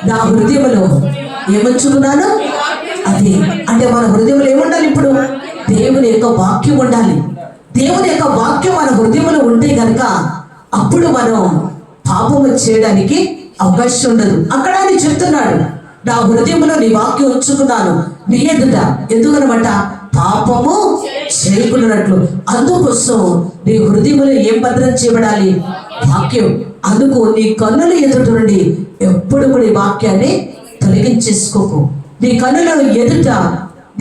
S1: నా హృదయములో ఏమొచ్చుకున్నాను? అది అంటే మన హృదయంలో ఏముండాలి? ఇప్పుడు దేవుని యొక్క వాక్యం ఉండాలి. దేవుని యొక్క వాక్యం మన హృదయంలో ఉంటే గనక అప్పుడు మనం పాపము చేయడానికి అవకాశం ఉండదు. అక్కడ ఆయన చెప్తున్నాడు, నా హృదయంలో నీ వాక్యం ఉంచుకున్నాను నీ ఎదుట. ఎందుకనమాట? పాపము చేయకున్నట్లు. అందుకోసం నీ హృదయంలో ఏం భద్రం చేయబడాలి? వాక్యం. అందుకు నీ కన్నుల ఎదుట నుండి ఎప్పుడు కూడా ఈ వాక్యాన్ని తొలగించేసుకోకు. నీ కన్నుల ఎదుట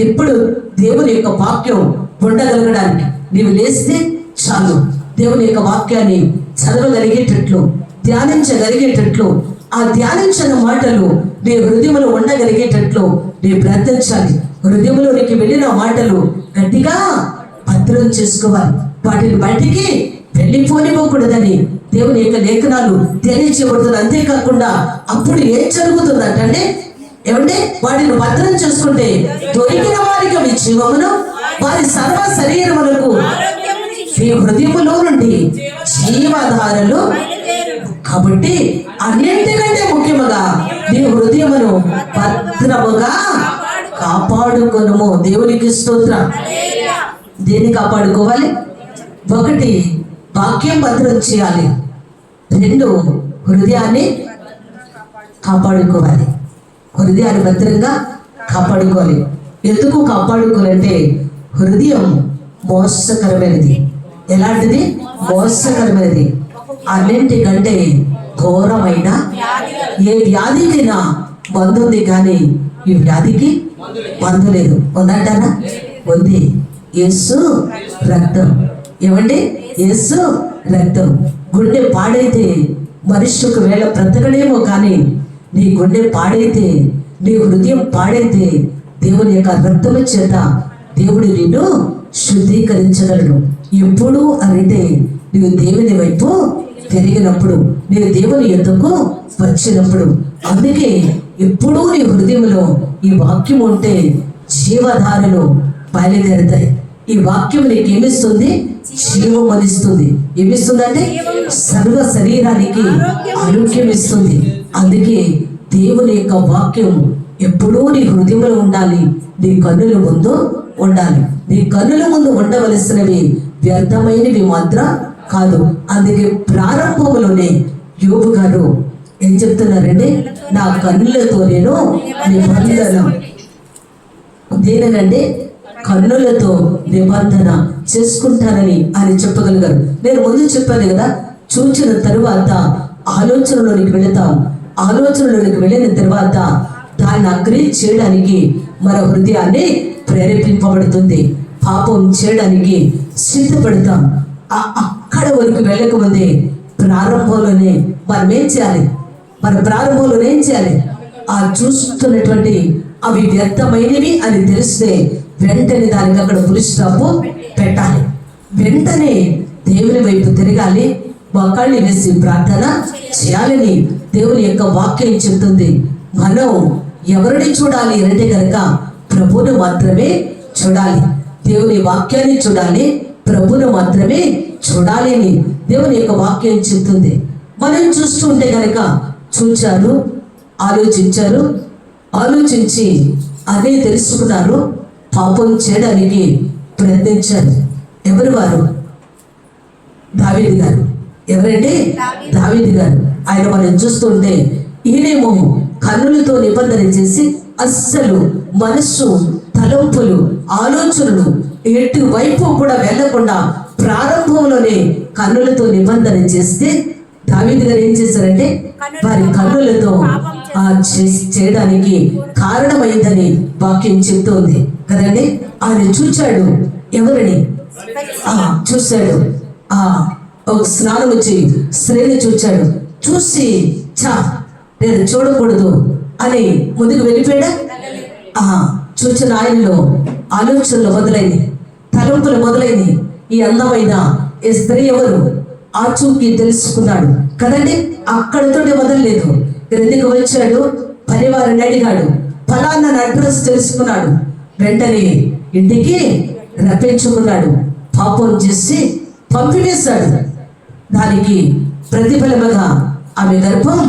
S1: ఎప్పుడు దేవుని యొక్క వాక్యం ఉండగలగడానికి నీవు లేస్తే చాలు. దేవుని యొక్క వాక్యాన్ని చదవగలిగేటట్లు ధ్యానించగలిగేటట్లు, ఆ ధ్యానించిన మాటలు నీ హృదయంలో ఉండగలిగేటట్లు నీ ప్రార్థించాలి. హృదయంలోనికి వెళ్ళిన మాటలు గట్టిగా భద్రం చేసుకోవాలి. వాటిని బయటికి వెళ్ళిపోనివ్వకూడదని దేవుని యొక్క లేఖనాలు తెలియచేయబడుతుంది. అంతేకాకుండా అప్పుడు ఏం జరుగుతుందంటే, ఏమంటే వాటిని భద్రం చేసుకుంటే దొరికిన వారికి అవి జీవమును, వారి సర్వ శరీరములకు ఈ హృదయములో నుండి జీవధారలు. కాబట్టి అన్నింటికంటే ముఖ్యముగా నీ హృదయమును భద్రముగా కాపాడుకొనుము. దేవునికి స్తోత్రం. దేన్ని కాపాడుకోవాలి? 1 వాక్యం భద్రం చేయాలి. 2 హృదయాన్ని కాపాడుకోవాలి. హృదయాన్ని భద్రంగా కాపాడుకోవాలి. ఎందుకు కాపాడుకోవాలంటే హృదయం మోసకరమైనది. ఎలాంటిది? మోసకరమైనది. అన్నింటికంటే ఘోరమైన ఏ వ్యాధికైనా మందు ఉంది, కానీ ఈ వ్యాధికి మందు లేదు. ఉందంటారా? ఉంది. యేసు రక్తం. ఏమండి? యేసు రక్తం. గుండె పాడైతే మనిషి ఒకవేళ బ్రతకడేమో, కానీ నీ గుండె పాడైతే, నీ హృదయం పాడైతే దేవుని యొక్క రక్తము చేత దేవుడు నిన్ను శుద్ధీకరించగలడు. ఎప్పుడు అంటే నీవు దేవుని వైపు తిరిగినప్పుడు, నీవు దేవుని యొద్దకు వచ్చినప్పుడు. అందుకే ఎప్పుడూ నీ హృదయంలో ఈ వాక్యం ఉంటే జీవధారలు బయలుదేరుతాయి. ఈ వాక్యం నీకు ఏమిస్తుంది? జీవం అనిస్తుంది. ఏమిస్తుందంటే సర్వ శరీరానికి ఆరోగ్యం ఇస్తుంది. అందుకే దేవుని యొక్క వాక్యం ఎప్పుడూ నీ హృదయంలో ఉండాలి, నీ కన్నుల ముందు ఉండాలి. నీ కన్నుల ముందు ఉండవలసినవి వ్యర్థమైనవి మాత్రం కాదు. అందుకే ప్రారంభంలోనే యోబు గారు ఏం చెప్తున్నారంటే, నా కన్నులతో నేను నిబంధన, దేనంటే కన్నులతో నిబంధన చేసుకుంటానని ఆయన చెప్పగలిగారు. నేను ముందు చెప్పాను కదా, చూచిన తరువాత ఆలోచనలోనికి వెళతాం. ఆలోచనలోనికి వెళ్ళిన తర్వాత దాన్ని అగ్రి చేయడానికి మన హృదయాన్ని ప్రేరేపింపబడుతుంది. పాపం చేయడానికి సిద్ధపడతాం. అక్కడ వరకు వెళ్ళకముందే ప్రారంభంలోనే మనం ఏం చేయాలి? మన ప్రారంభంలోనే ఏం చేయాలి? ఆ చూస్తున్నటువంటి అవి వ్యర్థమైనవి అని తెలిస్తే వెంటనే దానికి అక్కడ పులి స్టాప్ పెట్టాలి. వెంటనే దేవుని వైపు తిరగాలి, మోకాళ్ళు వేసి ప్రార్థన చేయాలని దేవుని యొక్క వాక్యం చెప్తుంది. మనం ఎవరిని చూడాలి అంటే కనుక ప్రభువును మాత్రమే చూడాలి. దేవుని వాక్యాన్ని చూడాలి, ప్రభువును మాత్రమే చూడాలి అని దేవుని యొక్క వాక్యం చెప్తుంది. మనం చూస్తుంటే కనుక చూచారు, ఆలోచించారు, ఆలోచించి అదే తెలుసుకున్నారు, పాపం చేయడానికి ప్రయత్నించారు. ఎవరు వారు? దావీదు గారు. ఎవరంటే? దావీదు గారు. ఆయన మనం చూస్తుంటే ఈయనేమో కన్నులతో నిబంధన చేసి అస్సలు మనస్సు, తలంపులు, ఆలోచనలు ఎటువైపు కూడా వెళ్లకుండా ప్రారంభంలోనే కన్నులతో నిబంధన చేస్తే దావీదు గారు ఏం చేశారంటే వారి కన్నులతో చేయడానికి కారణమైందని వాక్యం చెప్తోంది కదండి. ఆయన చూచాడు. ఎవరిని? చూశాడు. ఒక స్నానం వచ్చి స్త్రీని చూచాడు. చూసి నేను చూడకూడదు అని ముందుకు వెళ్ళిపోయాడా? చూచిన ఆయనలో ఆలోచనలు మొదలైంది, తలంపులు మొదలైంది. ఈ అందమైన ఈ స్త్రీ ఎవరు? ఆచూకీ తెలుసుకున్నాడు కదండి. అక్కడితోనే మొదలలేదు. ఎందుకు వచ్చాడు? పరివారాన్ని అడిగాడు, ఫలానా అడ్రస్ తెలుసుకున్నాడు. వెంటనే ఇంటికి రప్పించుకున్నాడు. పాపం చేసి పంపివేశాడు. దానికి ప్రతిఫలముగా ఆమె గర్భం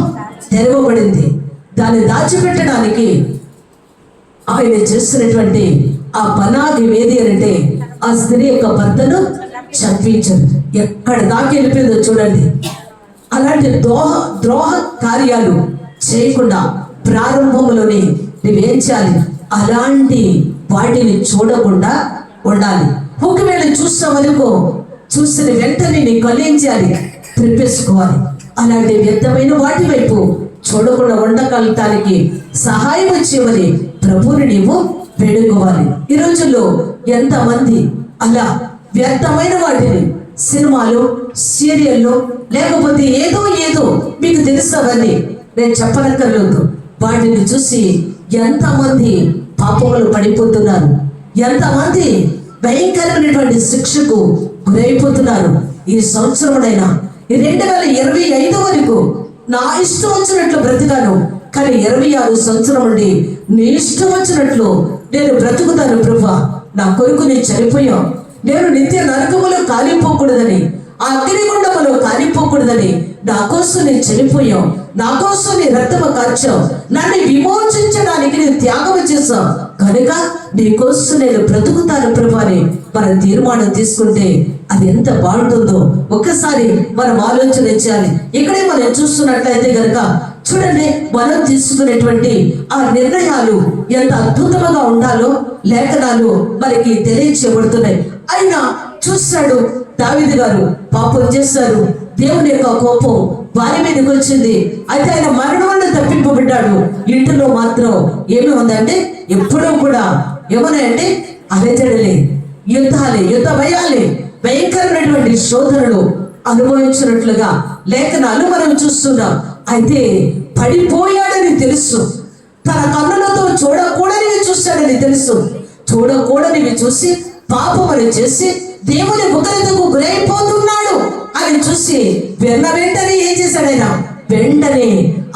S1: తెరవబడింది. దాన్ని దాచిపెట్టడానికి ఆయన చేస్తున్నటువంటి ఆ పనాది వేది అంటే ఆ స్త్రీ యొక్క భర్తను చంపించారు. ఎక్కడ దాకా వెళ్ళిపోయిందో చూడండి. అలాంటి ద్రోహ కార్యాలు చేయకుండా ప్రారంభంలోనే నువ్వేం చేయాలి? అలాంటి వాటిని చూడకుండా ఉండాలి. ఒకవేళ చూస్తామనుకో, చూసిన వెంటనే నీ కళ్ళేం చేయాలి? త్రిప్పేసుకోవాలి. అలాంటి వ్యర్థమైన వాటి వైపు చూడకుండా ఉండగలటానికి సహాయం వచ్చేవని ప్రభువుని నీవు వేడుకోవాలి. ఈ రోజుల్లో ఎంతమంది అలా వ్యర్థమైన వాటిని సినిమాలు, సీరియల్లో, లేకపోతే ఏదో మీకు తెలుసవన్నీ నేను చెప్పనక్కర్లేదు. వాటిని చూసి ఎంతమంది పాపములు పడిపోతున్నారు, ఎంతమంది భయంకరమైనటువంటి శిక్షకు గురైపోతున్నారు. ఈ సంవత్సరమునైనా ఈ 2025 వరకు నా ఇష్టం వచ్చినట్లు బ్రతికాను, కానీ 26 సంవత్సరం నుండి నీ ఇష్టం వచ్చినట్లు నేను బ్రతుకుతాను ప్రభువా. నా కొరకు నేను చనిపోయావు, నేను నిత్య నరకములో కాలిపోకూడదని, ఆ అగ్నిగుండములో కాలిపోకూడదని నా కోసం నేను చనిపోయావు, నా కోసం నీ రక్తము కార్చావు, నన్ను విమోచించడానికి నేను త్యాగం చేశావు కనుక నీ కోసం నేను బ్రతుకుతాను ప్రభు అని మనం తీర్మానం తీసుకుంటే అది ఎంత బాగుంటుందో ఒక్కసారి మనం ఆలోచన చేయాలి. ఇక్కడే మనం చూస్తున్నట్లయితే కనుక చూడండి, మనం తీసుకునేటువంటి ఆ నిర్ణయాలు ఎంత అద్భుతంగా ఉండాలో లేఖనాలు మనకి తెలియచేయబడుతున్నాయి. అయినా చూశాడు దావీదు గారు, పాపం చేశారు, దేవుని యొక్క కోపం వారి మీదకి వచ్చింది. అయితే ఆయన మరణం వల్ల తప్పింపబడ్డాడు. ఇంటిలో మాత్రం ఏమి ఉందంటే ఎప్పుడూ కూడా ఏమన్నాయంటే అలజడలే, యుద్ధాలే, యుద్ధ భయాలే, భయంకరమైనటువంటి శోధనలు అనుభవించినట్లుగా లేఖనాలు మనం చూస్తున్నాం. అయితే పడిపోయాడని తెలుసు, తన కన్నులతో చూడకూడనివి చూశాడని తెలుసు, చూడకూడనివి చూసి పాపములు చేసి దేవుని ఉగ్రతకు గురైపోతున్నాడు అని చూసి వెంటనే ఏం చేశాడు ఆయన? వెంటనే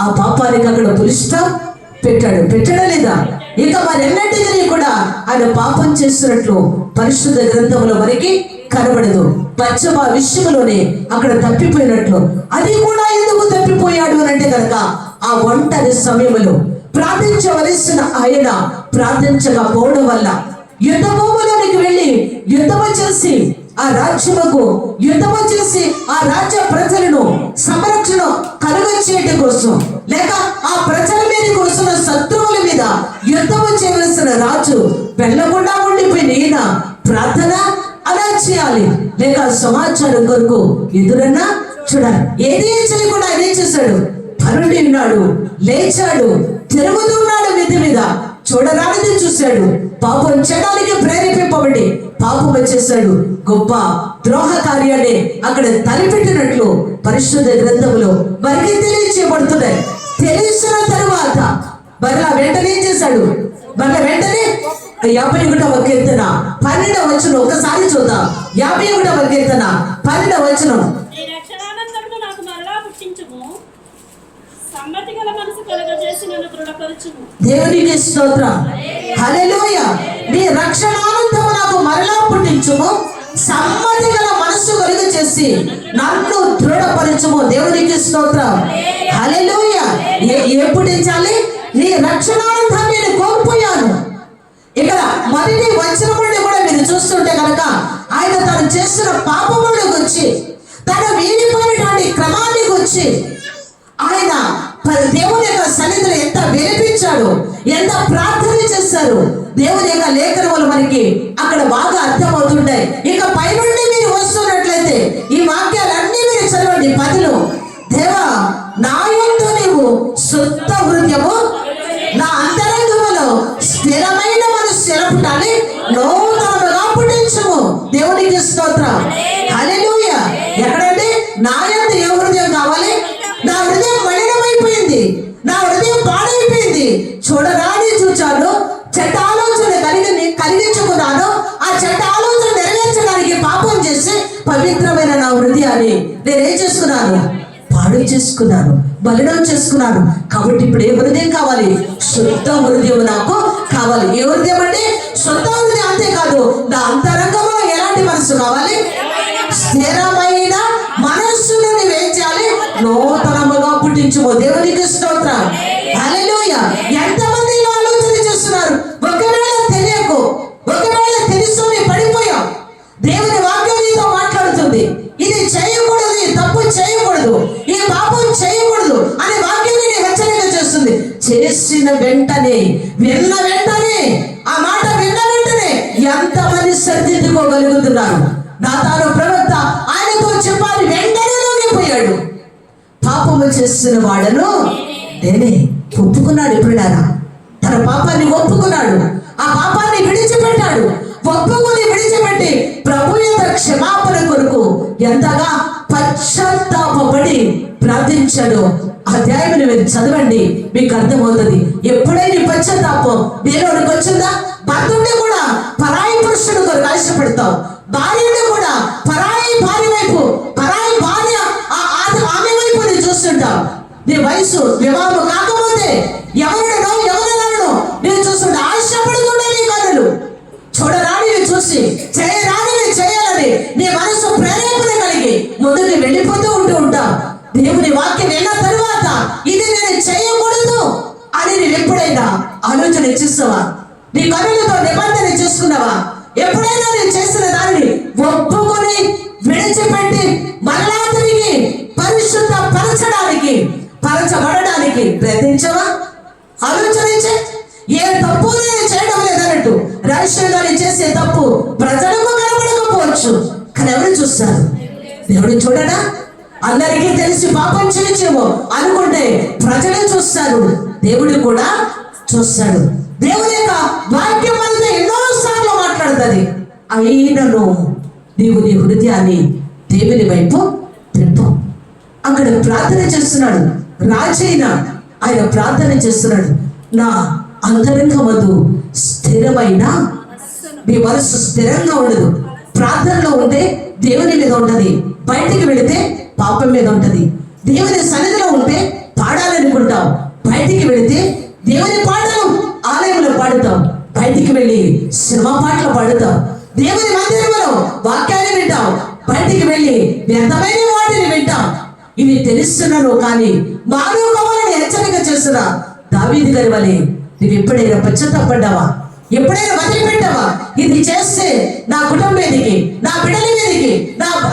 S1: ఆ పాపానికి అక్కడ పులిస్టా పెట్టాడా లేదా? ఇక మరెన్నటికీ కూడా ఆయన పాపం చేస్తున్నట్లు పరిశుద్ధ గ్రంథంలో మనకి కనబడదు. పచ్చమ విషయంలోనే అక్కడ తప్పిపోయినట్లు. అది కూడా ఎందుకు తప్పిపోయాడు అని అంటే కనుక ఆ ఒంటరి సమయంలో ప్రార్థించవలసిన ఆయన ప్రార్థించకపోవడం వల్ల యుద్ధభూములోనికి వెళ్ళి యుద్ధము చేసి ఆ రాజ్యముకు యుద్ధము చేసి ఆ రాజ్య ప్రజలను సంరక్షణ కలుగచేయటం కోసం, లేక ఆ ప్రజల మీద కోసం శత్రువుల మీద యుద్ధము చేయవలసిన రాజు వెళ్ళకుండా ఉండిపోయిన ఈయన ప్రార్థన అలా చేయాలి, లేక సమాచారం కొరకు ఎదురన్నా చూడాలి. ఏది చేయకుండా ఆయన ఏం చేశాడు? పరుండి ఉన్నాడు, లేచాడు, తిరుగుతున్నాడు, మిద్ది మీద చూడరానిది చూశాడు, పాపం చేయడానికి ప్రేరేపింపబడి పాపం చేశాడు. గొప్ప ద్రోహ కార్యాన్ని అక్కడ తలపెట్టినట్లు పరిశుద్ధ గ్రంథములో వారికి తెలియచేయబడుతున్నాయి. తెలిసిన తరువాత మరలా వెంటనే ఏం చేశాడు? మరలా వెంటనే 51వ కీర్తన 12వ వచనం ఒకసారి చూద్దాం. 51వ కీర్తన 12వ వచనం. దేవునికి స్తోత్రం, హల్లెలూయా. నీ రక్షణానందము నాకు మరలా పుట్టించుము, సమ్మతి గల మనసు కలుగ చేసి నన్ను దృఢపరచుము. దేవునికి స్తోత్రం, హల్లెలూయా. ఏ పుట్టించాలి? నీ రక్షణానందాన్ని నేను కోల్పోయాను. ఇక్కడ మొదటి వచనం నుండి కూడా మీరు చూస్తుంటే కనుక ఆయన తను చేస్తున్న పాపములకు వచ్చి, తన వీడిపోయినటువంటి క్రమానికి వచ్చి ఆయన దేవుని యొక్క సన్నిధిలో ఎంత వినిపించాడు, ఎంత ప్రార్థన చేశారు. దేవుని యొక్క లేఖనములు మనకి అక్కడ బాగా అర్థమవుతుంటాయి. ఇక పైనుండి మీరు వస్తున్నట్లయితే ఈ వాక్యాలన్నీ మీరు చదవండి. 10లో దేవా నా యందు నీవు శుద్ధ హృదయము, నా అంతరంగములో స్థిరమైన మనసు స్థిరపుటాన్ని నూతనముగా పుట్టించుము. దేవునికి స్తోత్రం, హల్లెలూయా. ఎక్కడంటే నా యందు ఏ హృదయం కావాలి? నా హృదయం మలినమైపోయింది, నా హృదయం పాడైపోయింది, చూడరాని చూచాను, చెడ్డ ఆలోచన కలిగించుకున్నాను, ఆ చెడ్డ ఆలోచన నెరవేర్చడానికి పాపం చేసి పవిత్రమైన నా హృదయాన్ని నేనేం చేసుకున్నాను? పాడు చేసుకున్నాను, బలిడం చేసుకున్నాను. కాబట్టి ఇప్పుడు ఏ హృదయం కావాలి? శుద్ధ హృదయం నాకు కావాలి. ఏ హృదయం అంటే శుద్ధ హృదయం. అంతేకాదు నా అంతరంగంలో ఎలాంటి మనసు కావాలి? స్థిరమైన మనస్సును నువ్వేం చేయాలి? నూతనముగా పుట్టించుము. దేవునికి స్తోత్రం, హల్లెలూయా. ఎంతమంది ఇలా ఆలోచన చేస్తున్నారు? ఒకవేళ తెలియకు, ఒకవేళ తెలుసు నీ పడిపోయావు, దేవుని వాక్యం నీతో మాట్లాడుతుంది, ఇది చేయకూడదు, ఈ తప్పు చేయకూడదు, ఈ పాపం చేయకూడదు అనే వాక్యం నీ హెచ్చరిక చేస్తుంది. చేసిన వెంటనే, విన్న వెంటనే, ఆ మాట విన్న వెంటనే ఎంతమంది సరిదిద్దుకోగలుగుతున్నారు? నాతాను ప్రవక్త ఆయనతో చెప్పాలి, వెంటనే లొంగిపోయాడు. పాపము చేసిన వాడను నేనే. ఒప్పుకున్నాడు. ఎప్పుడైనా తన పాపాన్ని ఒప్పుకున్నాడు, ఆ పాపాన్ని విడిచిపెట్టాడు. ఒప్పుకొని విడిచిపెట్టి ప్రభు యొక్క క్షమాపణ కొరకు ఎంతగా పశ్చాత్తాపడి ప్రార్థించాడు. అధ్యాయం మీరు చదవండి, మీకు అర్థమవుతుంది. ఎప్పుడైనా పశ్చాత్తాపం దేవుడికి వచ్చిందా? భర్తుంటే కూడా పరాయి పురుషుడు కొరకు ఆశపడతావు, భార్యని కూడా పరాయి భార్య వైపు, పరాయి భార్య ఆమె వైపు నేను చూస్తుంటావు. నీ వయసు వివాహం కాకపోతే ఎవరినో నేను చూస్తుంటా. ఆశపడుతుండే నీ కన్నులు చూడరానివి చూసి చేయరానివి చేయాలని నీ మనసు ప్రేరేపణ కలిగి ముందుకు వెళ్ళిపోతూ ఉంటావు. దేవుని వాక్యం విన్న తరువాత ఇది నేను చేయకూడదు అని నేను ఎప్పుడైనా ఆలోచన చేస్తావా? నీ కన్నులతో నిబంధన చేసుకున్నావా? ఎప్పుడైనా నేను చేసిన దానిని ఒప్పుకొని విడిచిపెట్టి మరలా తిరిగి పరిశుద్ధ పరచబడడానికి ప్రయత్నించవా? ఆలోచనించే. ఏ తప్పు నేను చేయడం లేదన్నట్టు రహస్యంగా చేసే తప్పు ప్రజలకు కనబడకపోవచ్చు, కానీ ఎవరు చూస్తారు? దేవుడు చూడడా? అందరికీ తెలిసి పాపం చేయొచ్చేమో అనుకుంటే ప్రజలే చూస్తారు, దేవుడు కూడా చూస్తాడు. దేవుని యొక్క వాక్యం అంతా ఎన్నోసార్లు మాట్లాడుతుంది. అయినను నీవు నీ హృదయాన్ని దేవుని వైపు తిప్పు. అక్కడ ప్రార్థన చేస్తున్నాడు రాజైన ఆయన, ప్రార్థన చేస్తున్నాడు. నా అంతరంగమందు స్థిరమైన నీ మనసు స్థిరంగా ఉండదు. ప్రార్థనలో ఉంటే దేవుని మీద ఉంటది, బయటికి వెళితే పాపం మీద ఉంటది. దేవుని సన్నిధిలో ఉంటే పాడాలనుకుంటావు, బయటికి వెళితే దేవుని పాటలు ఆలయంలో పాడుతావు, బయటికి వెళ్ళి సినిమా పాటలు పాడుతావు. దేవుని మందిరంలో వాక్యాన్ని వింటావు, బయటికి వెళ్ళి వ్యర్థమైన వాటిని వింటావు. ఇవి తెలుస్తున్నాను కానీ మానవ కావాలని హెచ్చరిక చేస్తున్నా. దావీదు గారి వలె నువ్వు ఎప్పుడైనా పశ్చాత్తాపడ్డావా? ఎప్పుడైనా వదిలిపెట్టావా? ఇది చేస్తే నా కుటుంబం మీదకి, నా బిడ్డల మీదకి,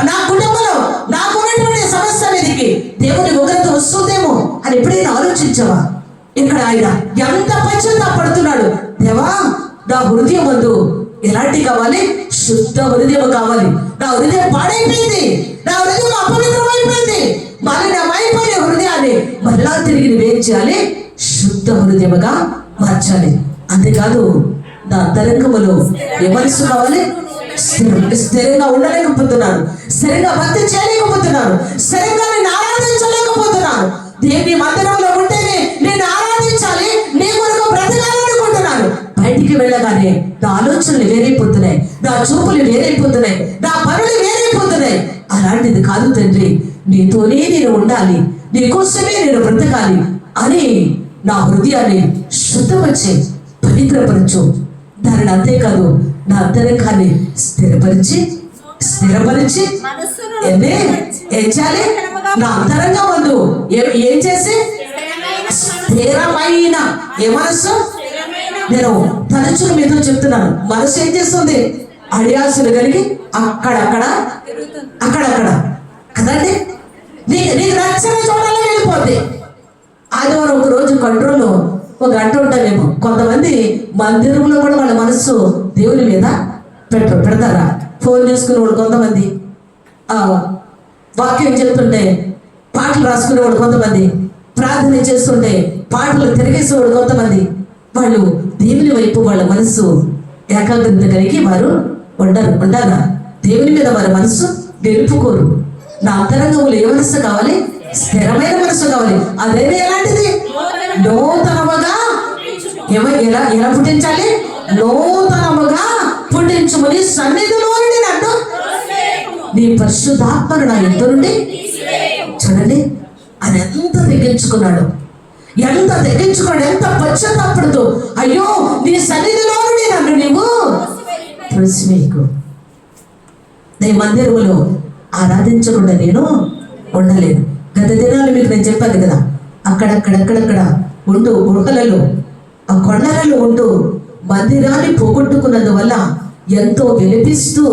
S1: నా కుటుంబంలో నాకున్నటువంటి సమస్య మీదకి దేవుని ఉగ్రత వస్తుందేమో అని ఎప్పుడైనా ఆలోచించావా? ఇక్కడ ఆయన ఎంత పశ్చాత్తాపడుతున్నాడు. దేవా, నా హృదయం వద్దు ఎలాంటి కావాలి? శుద్ధ హృదయం కావాలి. నా హృదయం పాడైపోయింది, నా హృదయం అపవిత్రమైపోయింది, మలినమైపోయిన హృదయాన్ని మళ్ళా తిరిగి నువ్వేం చేయాలి? శుద్ధ హృదయముగా మార్చాలి. అంతేకాదు నా అంతరంగములో ఏ మనసు కావాలి? స్థిరంగా ఉండలేకపోతున్నాను, స్థిరంగా భక్తి చేయలేకపోతున్నాను, స్థిరంగా నేను ఆరాధించలేకపోతున్నాను. దేవుని మందిరంలో ఉంటేనే నేను ఆరాధించాలి, నీ కొరకు బ్రతకాలనుకుంటున్నాను. బయటికి వెళ్ళగానే నా ఆలోచనలు వేరైపోతున్నాయి, నా చూపులు వేరైపోతున్నాయి, నా పనులు వేరైపోతున్నాయి. అలాంటిది కాదు తండ్రి, నీతోనే నేను ఉండాలి, నీకోసమే నేను బ్రతకాలి అని నా హృదయాన్ని శుద్ధపరిచి పవిత్రపరచు. దానిని అంతేకాదు నా అంతరంగాన్ని స్థిరపరిచి ఏం చేయాలి? నా అంతరంగా ముందు ఏం చేసి స్థిరమైన ఏ మనస్సు? నేను తరచుగా మీతో చెప్తున్నాను, మనసు ఏం చేస్తుంది? అడియాసులు కలిగి అక్కడక్కడ కదండి. నీకు నచ్చిన చోటలో వెళ్ళిపోద్ది. ఆదివారం ఒక రోజు కంట్రోల్ ఒక గంట ఉంటామేమో. కొంతమంది మందిరంలో కూడా వాళ్ళ మనస్సు దేవుని మీద పెడతారా? ఫోన్ చేసుకునేవాడు కొంతమంది, వాక్యం చెప్తుంటే పాటలు రాసుకునేవాడు కొంతమంది, ప్రార్థన చేస్తుంటే పాటలు తిరిగేసేవాడు కొంతమంది. వాళ్ళు దేవుని వైపు వాళ్ళ మనస్సు ఏకాగ్రత కలిగి వారు ఉండారా? దేవుని మీద వారి మనస్సు గెలుపుకోరు. నా అంతరంగంలో ఏ మనస్సు కావాలి? స్థిరమైన మనస్సు కావాలి. అదేనే ఎలాంటిది? నూతనముగా ఎలా పుట్టించాలి? నూతనముగా పుట్టించుమని సన్నిధిలో అంటూ నీ పరిశుద్ధాత్మను నా ఎదురు నుండి చూడండి. అది ఎంత తెగించుకున్నాడు, ఎంత పశ్చాత్తాపడుతూ, అయ్యో నీ సన్నిధిలో నుండి నన్ను నీవు తులసివేయకు. నీ మందిరములో ఆరాధించకుండా నేను ఉండలేను. గత దినాలు మీకు నేను చెప్పాను కదా, అక్కడక్కడ ఉంటూ గుహలలో, ఆ కొండలలో ఉంటూ మందిరాన్ని పోగొట్టుకున్నందువల్ల ఎంతో విలపిస్తూ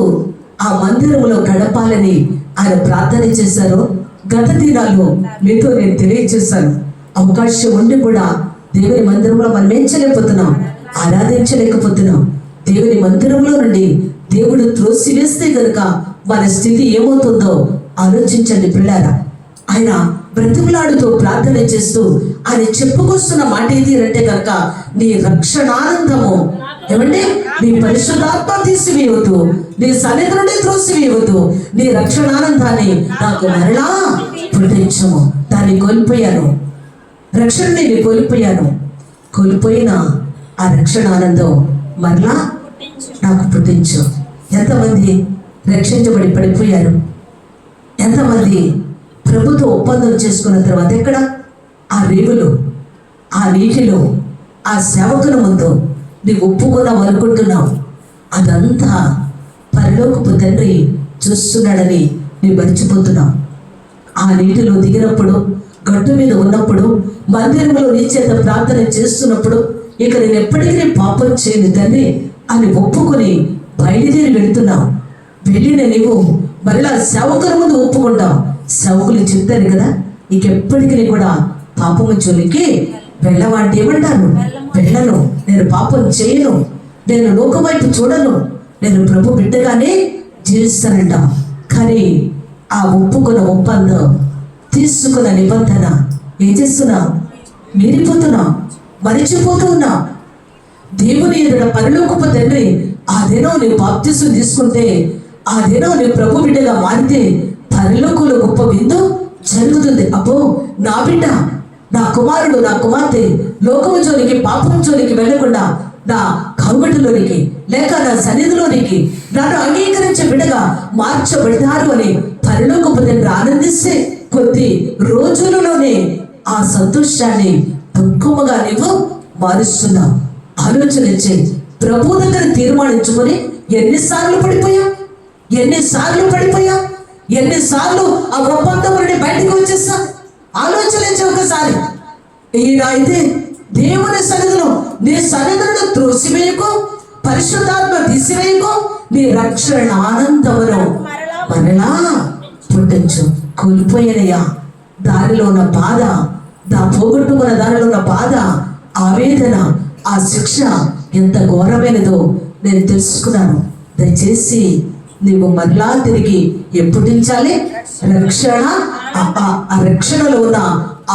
S1: ఆ మందిరంలో గడపాలని ఆయన ప్రార్థన చేశారు. గత దినాల్లో మీతో నేను తెలియజేశాను. అవకాశం ఉండి కూడా దేవుని మందిరంలో మనం ఏం చేయలేకపోతున్నాం? ఆరాధించలేకపోతున్నాం. దేవుని మందిరంలో నుండి దేవుడు త్రోసివేస్తే కనుక మన స్థితి ఏమవుతుందో ఆలోచించండి పిల్లారా. ఆయన బ్రతిమలాడుతూ ప్రార్థన చేస్తూ ఆయన చెప్పుకొస్తున్న మాట ఏది అంటే కనుక నీ రక్షణానందము ఏమండి? నీ పరిశుద్ధాత్మ తీసివేయవద్దు, నీ సన్నిధి నుండి త్రోసివేయవద్దు. నీ రక్షణానందాన్ని నాకు మరలా పుట్టించము. దాన్ని కోల్పోయాను, రక్షణ నేను కోల్పోయాను. కోల్పోయిన ఆ రక్షణ ఆనందం మరలా నాకు పుట్టించు. ఎంతమంది రక్షించబడి పడిపోయారు? ఎంతమంది ప్రభుత్వ ఒప్పందం చేసుకున్న తర్వాత ఎక్కడ ఆ రేవులు, ఆ నీటిలో, ఆ సేవకుల ముందు నీవు ఒప్పుకున్నావు అనుకుంటున్నావు. అదంతా పరలోకపు తండ్రి చూస్తున్నాడని నీవు మర్చిపోతున్నావు. ఆ నీటిలో దిగినప్పుడు, గట్టు మీద ఉన్నప్పుడు, మందిరంలో నీ చేత ప్రార్థన చేస్తున్నప్పుడు, ఇక నేను ఎప్పటికీ పాపం చేయను తండ్రి అని ఒప్పుకొని బయలుదేరి వెళుతున్నావు. వెళ్ళిన నీవు మరలా సేవకుల ముందు ఒప్పుకుంటావు. సేవకులు చెప్తారు కదా, ఇంకెప్పటికీ కూడా పాపము జోలికి వెళ్ళవంటే ఏమంటాను? వెళ్ళను, నేను పాపం చేయను, నేను లోకం వైపు చూడను, నేను ప్రభు బిడ్డగానే జీవిస్తానంట. కానీ ఆ ఒప్పుకున్న ఒప్పందం, తీసుకున్న నిబంధన ఏం చేస్తున్నా? మీరిపోతున్నా, మరిచిపోతూ ఉన్నా. దేవుని ఎదుట పరలోకపు తండ్రి ఆ దినం నీ బాప్తిసం తీసుకుంటే, ఆ దినం నీ ప్రభు బిడ్డగా మారితే పరలోకంలో గొప్ప విందు జరుగుతుంది. అబ్బో, నా బిడ్డ, నా కుమారుడు, నా కుమార్తె లోకము జోలికి, పాపం జోలికి వెళ్లకుండా నా కౌగటిలోనికి లేక నా సన్నిధిలోనికి నన్ను అంగీకరించే బిడ్డగా మార్చబడ్డారు అని పరలోకపు తండ్రి ఆనందిస్తే కొద్ది రోజులలోనే ఆ సంతోషాన్ని దుఃఖముగా నీవు మారుస్తున్నావు. ఆలోచనించి ప్రభు దగ్గర తీర్మానించుకొని ఎన్నిసార్లు పడిపోయా, ఎన్నిసార్లు పడిపోయా, ఎన్నిసార్లు ఆ ఒప్పందం నుండి బయటకు వచ్చేస్తా. ఆలోచనించి ఒకసారి. ఈయన అయితే దేవుని సన్నిధిలో నీ సన్నిధులను త్రోసివేయకు, పరిశుద్ధాత్మ తీసివేయకు, నీ రక్షణ ఆనందమును మరలా పుట్టించు. కోల్పోయినయా దారిలో ఉన్న బాధ, పోగొట్టుకున్న దారిలో ఉన్న బాధ, ఆవేదన, ఆ శిక్ష ఎంత ఘోరమైనదో నేను తెలుసుకున్నాను. దయచేసి నీవు మరలా తిరిగి ఎప్పుటించాలి? రక్షణ. ఆ రక్షణలో ఉన్న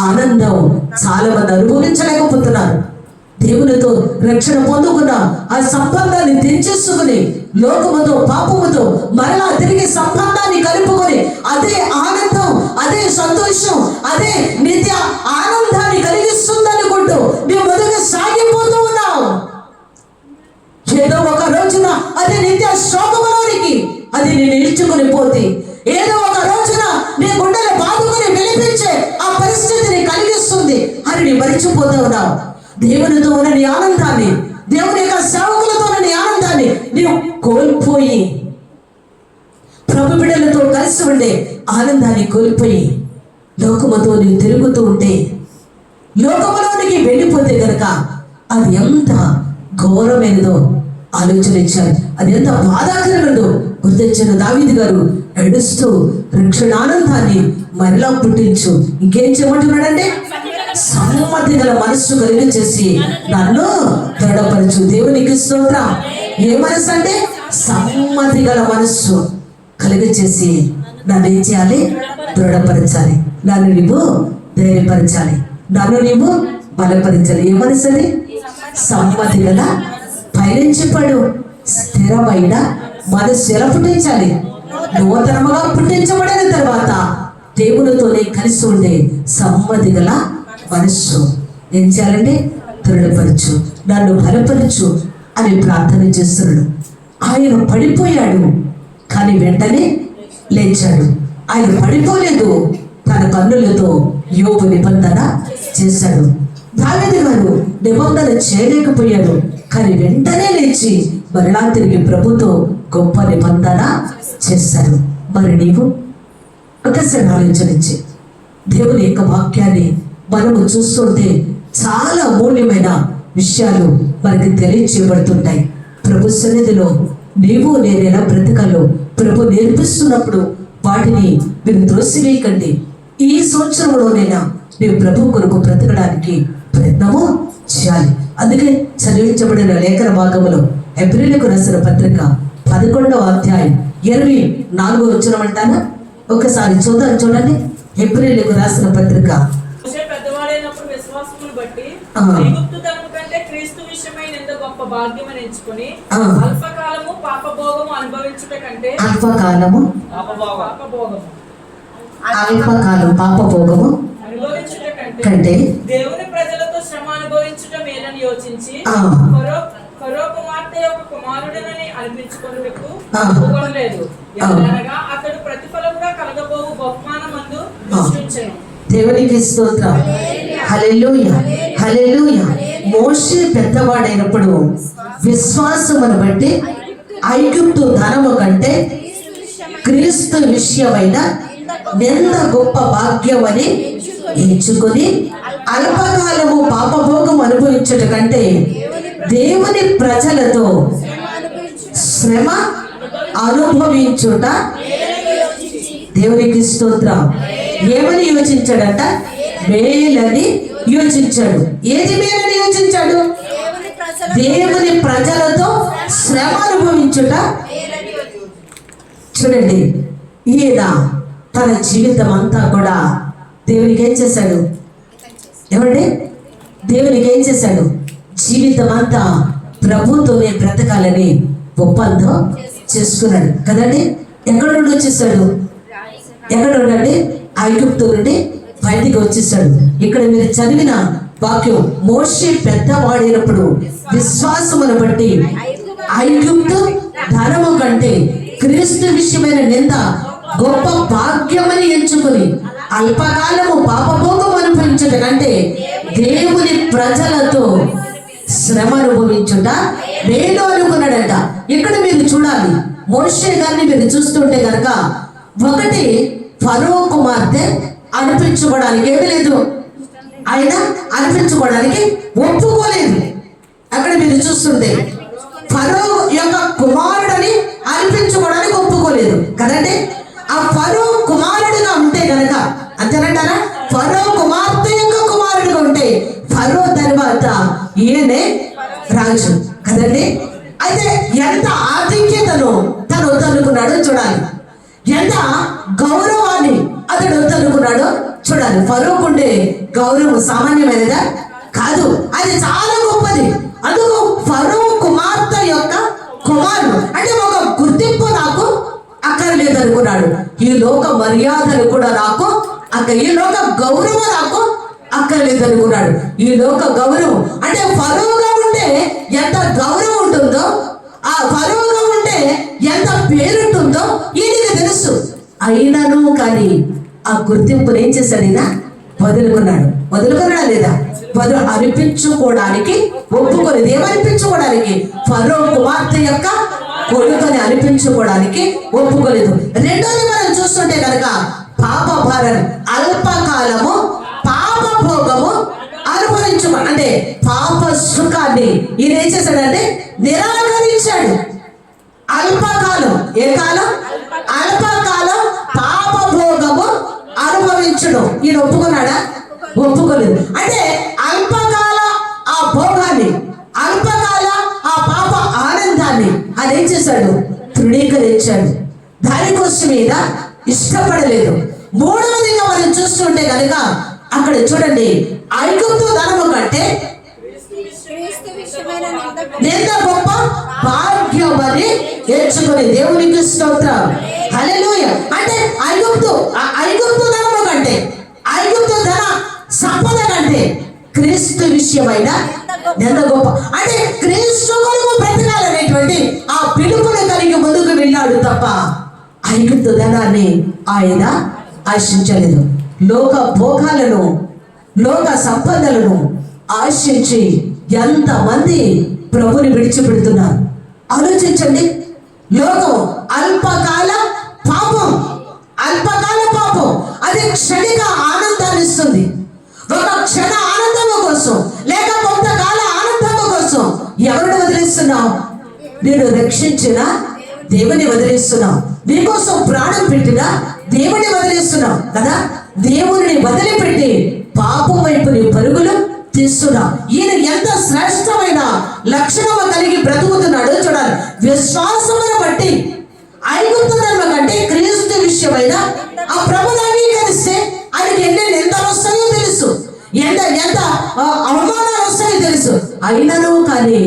S1: ఆనందం చాలా మంది అనుభవించలేకపోతున్నారు. దేవునితో రక్షణ పొందుకున్న ఆ సంబంధాన్ని తెంచేసుకుని లోకముతో, పాపముతో మరలా తిరిగి సంబంధాన్ని కలుపుకొని అదే ఆనందం, అదే సంతోషం, అదే నిత్య ఆనందాన్ని కలిగిస్తుందనుకుంటూ నీవు మొదలుగా సాగిపోతూ ఉన్నావు. ఏదో ఒక రోజున అది నిత్య శోకములోనికి అది నేను నిల్చుకుని పోతే, ఏదో ఒక రోజున నీ గుండెలు బాదుకొని విలిపించే ఆ పరిస్థితిని కలిగిస్తుంది అని నీ మరిచిపోతూ ఉన్నావు. దేవునితో ఉన్న నీ ఆనందాన్ని, దేవుని యొక్క సేవకులతో ఉన్న నీ ఆనందాన్ని నీవు కోల్పోయి, ప్రభు బిడ్డలతో కలిసి ఉండే ఆనందాన్ని కోల్పోయి లోకముతో నీవు తిరుగుతూ ఉంటే, లోకములోనికి వెళ్ళిపోతే గనక అది ఎంత ఘోరమైనదో ఆలోచనించాలి. అది ఎంత బాధాకరమైనదో గుర్తించిన దావీదు గారు ఏడుస్తూ రక్షణానందాన్ని మరలా పుట్టించు. ఇంకేం చేయమంటున్నాడంటే, సమ్మతి గల మనస్సు కలిగి చేసి నన్ను దృఢపరచు. దేవునికి స్తోత్రం. ఏ మనస్సు అంటే? సమ్మతి గల మనస్సు కలిగి చేసి నన్ను ఏం చేయాలి? దృఢపరచాలి. నన్ను నీవు ధైర్యపరచాలి, నన్ను నీవు బలపరచాలి. ఏ మనస్సు అది? సమ్మతి గల, పైనుంచి పడు స్థిరమైన మనస్సు ఎలా పుట్టించాలి? నూతనముగా పుట్టించబడిన తర్వాత దేవునితోనే కలిసి ఉండే సమ్మతి గల మనస్సు ఏం చేయాలండి? దృఢపరచు, నన్ను బలపరచు అని ప్రార్థన చేస్తున్నాడు. ఆయన పడిపోయాడు, కానీ వెంటనే లేచాడు. ఆయన పడిపోలేదు, తన కన్నులతో యోబు నిబంధన చేశాడు. దావీదు గారు నిబంధన చేయలేకపోయాడు, కానీ వెంటనే లేచి మరలా తిరిగి ప్రభుతో గొప్ప నిబంధన చేశారు. మరి నీవు ఒకసారి ఆలోచించి దేవుని యొక్క వాక్యాన్ని మనము చూస్తుంటే చాలా అమూల్యమైన విషయాలు మనకి తెలియచేయబడుతుంటాయి. ప్రభు సన్నిధిలో నీవు నేను ఎలా బ్రతకాలో ప్రభు నేర్పిస్తున్నప్పుడు వాటిని మీరు త్రోసివేయకండి. ఈ సంవత్సరంలోనైనా నీవు ప్రభు కొరకు బ్రతకడానికి ప్రయత్నము చేయాలి. అందుకే చదివించబడిన లేఖన భాగంలో ఎబ్రీయులకు రాసిన పత్రిక 11వ అధ్యాయం 24వ వచనం అంటారా? ఒకసారి చూడండి. ఎబ్రీయులకు రాసిన పత్రిక
S4: విశ్వాసమును బట్టి
S1: ఆ.
S4: ఐగుప్తు ధనము కంటే క్రీస్తు విషయమైన ఎంత గొప్ప భాగ్యమని ఎంచుకొని
S1: ఆ.
S4: అల్పకాలము పాపభోగము అనుభవించుట కంటే
S1: అల్పకాలము
S4: పాపభోగము
S1: అల్పకాలం పాపభోగము
S4: అనుభవించుట కంటే
S1: కంటే
S4: దేవుని ప్రజలతో శ్రమ అనుభవించుట మేలని యోచించి
S1: ఆ.
S4: ఫరో కుమార్తె యొక్క కుమారుడనని అనిపించుకొనుటకు
S1: ఆ.
S4: ఒప్పుకొనలేదు.
S1: ఆ.
S4: అనగా అతడు ప్రతిఫలముగా కలగబోవు బహుమానమందు దృష్టించెను.
S1: దేవునికి స్తోత్రం. హల్లెలూయా, హల్లెలూయా. మోషే పెద్దవాడైనప్పుడు విశ్వాసమును బట్టి ఐగుప్తు ధనము కంటే క్రీస్తు విషయమైన నింద గొప్ప భాగ్యమని ఎంచుకొని అల్పకాలము పాపభోగం అనుభవించుట కంటే దేవుని ప్రజలతో శ్రమ అనుభవించుట దేవునికి స్తోత్రం. ఏమని యోచించాడట? మేలని యోచించాడు. ఏది మేలని యోచించాడు? దేవుని ప్రజలతో శ్రమ అనుభవించుట. చూడండి, ఈయన తన జీవితం అంతా కూడా దేవునికి ఏం చేశాడు? ఏమండి, దేవునికి ఏం చేశాడు? జీవితం అంతా ప్రభుతోనే బ్రతకాలని ఒప్పందం చేసుకున్నాడు కదండి. ఎక్కడ నుండి వచ్చేసాడు? ఎక్కడ నుండి? ఐగుప్తు నుండి బయటికి వచ్చేసాడు. ఇక్కడ మీరు చదివిన వాక్యం, మోషే పెద్దవాడైనప్పుడు విశ్వాసమును బట్టి ఐగుప్తు ధనము కంటే క్రీస్తు విషయమైన నింద గొప్ప భాగ్యమని ఎంచుకుని అల్పకాలము పాపభోగం అనుభవించుట కంటే దేవుని ప్రజలతో శ్రమ అనుభవించుట నేను అనుకున్నాడంట. ఇక్కడ మీరు చూడాలి, మోషే గారిని మీరు చూస్తుంటే కనుక, ఒకటి ఫరో కుమార్తె అనిపించుకోవడానికి ఏమీ లేదు, ఆయన అనిపించుకోవడానికి ఒప్పుకోలేదు. అక్కడ మీరు చూస్తుంటే ఫరో యొక్క కుమారుడని అనిపించుకోవడానికి ఒప్పుకోలేదు కదండి. ఆ ఫరో కుమారుడిగా ఉంటే కనుక, అంతేనంటారా? ఫరో కుమార్తె యొక్క కుమారుడిగా ఉంటే ఫరో తర్వాత ఈయనే రాజు కదండి. అయితే ఎంత ఆధిక్యతను తను వద్దనుకున్నాడో చూడాలి, ఎంత గౌరవాన్ని అతడు వద్దనుకున్నాడో చూడాలి. ఫరోకుండే గౌరవం సామాన్యమైనదా? కాదు, అది చాలా గొప్పది. అందుకు ఫరో కుమార్తె యొక్క కుమారుడు అంటే ఒక గుర్తింపు నాకు అక్కర్లేదు అనుకున్నాడు. ఈ లోక మర్యాదలు కూడా నాకు ఈ లోక గౌరవం నాకు అక్కర్లేదు అనుకున్నాడు. ఈ లోక గౌరవం అంటే ఫరోగా ఉంటే ఎంత గౌరవం ఉంటుందో, ఆ ఫరోగా ఉంటే ఎంత పేరుంటుందో ఈయనకి తెలుసు. అయినను కానీ ఆ గుర్తింపును ఏం చేశాడు? ఈయన వదులుకున్నాడా లేదా? అనిపించుకోవడానికి ఒప్పుకోలేదు. ఏమనిపించుకోవడానికి? ఫరో కుమార్తె యొక్క కొడుకుని అనిపించుకోవడానికి ఒప్పుకోలేదు. రెండోది మనం చూస్తుంటే కనుక పాప భారం, అల్పకాలము పాప భోగము అనుభవించుకో అంటే పాప సుఖాన్ని ఈయన ఏం చేశాడంటే నిరాకరించాడు. అల్పకాలం, ఏ కాలం? అల్పకాలం పాప భోగము అనుభవించడం ఈయన ఒప్పుకున్నాడా? ఒప్పుకోలేదు. అంటే అల్పకాల ఆ భోగాన్ని, అల్పకాల ఆ పాప ఆనందాన్ని అది ఏం చేశాడు? తృణీకరించాడు. దానికోసం మీద ఇష్టపడలేదు. మూడవదిగా మనం చూస్తుంటే కనుక అక్కడ చూడండి, ఐగుప్తు ధనము కంటే నింద గొప్ప భాగ్యమని ఎంచుకుని దేవునికి స్తోత్రం. హల్లెలూయా. అంటే ఐగుప్తు ధనము కంటే, ఐగుప్తు ధన సంపద కంటే క్రీస్తు విషయమైన నింద గొప్ప. అంటే క్రీస్తు కొరకు బ్రతకాలనేటువంటి ఆ పిలుపును కలిగి ముందుకు వెళ్ళాడు తప్ప ఐగుప్తు ధనాన్ని ఆయన ఆశించలేదు. లోక భోగాలను, లోక సంపదలను ఆశించి ఎంతమంది ప్రభుని విడిచిపెడుతున్నారు ఆలోచించండి. లోకం అల్పకాల పాపం, అల్పకాల పాపం అది క్షణిక ఆనందాన్ని ఇస్తుంది. ఒక క్షణ ఆనందము కోసం లేక కొంతకాల ఆనందము కోసం ఎవరిని వదిలేస్తున్నావు? నేను రక్షించిన దేవుని వదిలేస్తున్నావు. నీకోసం ప్రాణం పెట్టిన దేవుని వదిలేస్తున్నావు కదా. దేవుని వదిలిపెట్టి పాపం వైపు నీ పరుగులు తీస్తున్నావు. ఈయన ఎంత శ్రేష్టమైన లక్షణము కలిగి బ్రతుకుతున్నాడో చూడాలి. విశ్వాసమును బట్టి ఐగుప్తు ధర్మం కంటే క్రీస్తు విషయమైన ఆ ప్రభుని అంగీకరిస్తే ఆయనకి ఎన్ని నిందలు వస్తాయో తెలుసు. ఎంత అయినను కానీ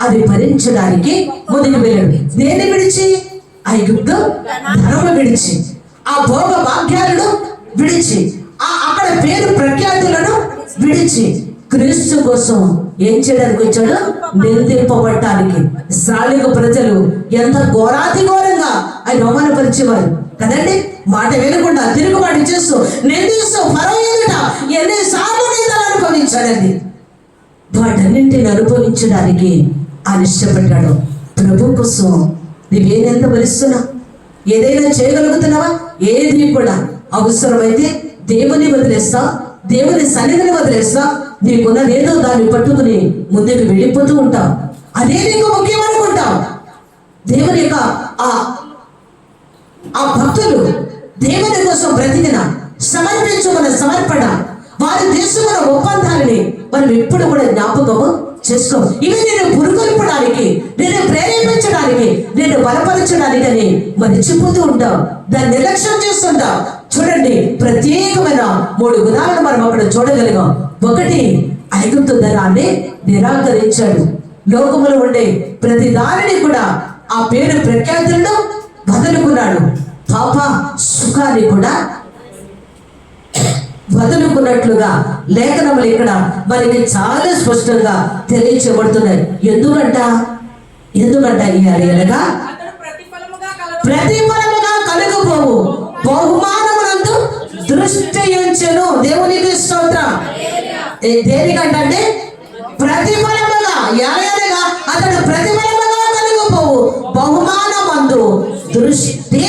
S1: అది భరించడానికి ముందుకు వెళ్ళాడు. దేన్ని విడిచి? ఐగుప్తు ధనము విడిచి, ఆ భోగ భాగ్యాలను విడిచి, అక్కడ పేరు ప్రఖ్యాతులను విడిచి క్రీస్తు కోసం ఏం చేయడానికి వచ్చాడు? నిందింపబడటానికి. ఇశ్రాయేలు ప్రజలు ఎంత ఘోరాతి ఘోరంగా ఆయన అవమానపరిచేవారు కదండి. మాట వినకుండా తిరుగుబాటు చేస్తూ నిందిస్తూ ఫరో ఎదుట ఎన్నిసార్లు నిందలు అనుభవించాడండి. వాటన్నింటిని అనుభవించడానికి ఆయన ఇష్టపడ్డాడు. ప్రభు కోసం నువ్వేనెంత భరిస్తున్నావు? ఏదైనా చేయగలుగుతున్నావా? ఏది కూడా అవసరమైతే దేవుని వదిలేస్తా, దేవుని సన్నిధిని వదిలేస్తా, నీకున్నదేదో దాన్ని పట్టుకుని ముందుకు వెళ్ళిపోతూ ఉంటావు. అదే నీకు ముఖ్యం అనుకుంటావు. దేవుని యొక్క ఆ భక్తులు దేవుని కోసం బ్రతికిన సమర్పించుకున్న సమర్పణ, వారి తీసుకున్న ఒప్పందాలని మనం ఎప్పుడు కూడా జ్ఞాపకము చేసుకో. ఇవి నేను పురుగొల్పడానికి, నేను ప్రేరేపించడానికి, నేను బలపరచడానికి అని మరిచిపోతూ ఉంటాం. దాన్ని నిర్లక్ష్యం చేస్తుంటాం. చూడండి, ప్రత్యేకమైన 3 ఉదాహరణలు మనం అక్కడ చూడగలిగాం. ఒకటి, ఐగుప్తు ధనాన్ని నిరాకరించాడు. లోకములో ఉండే ప్రతి దానిని కూడా ఆ పేరు ప్రఖ్యాతులను వదులుకున్నాడు. పాప సుఖాన్ని కూడా వదులుకున్నట్లుగా లేఖనములు ఇక్కడ మనకి చాలా స్పష్టంగా తెలియచేయబడుతున్నాయి. ఎందుకంట అనగా ప్రతిఫలముగా కలుగబోవు బహుమానమునందు దృష్టి ఉంచెను. దేవునికి స్తోత్రం. దేనికంటే ప్రతిఫలముగా, అనగా అతడు ప్రతిఫలముగా కలుగబోవు బహుమానమందు దృష్టి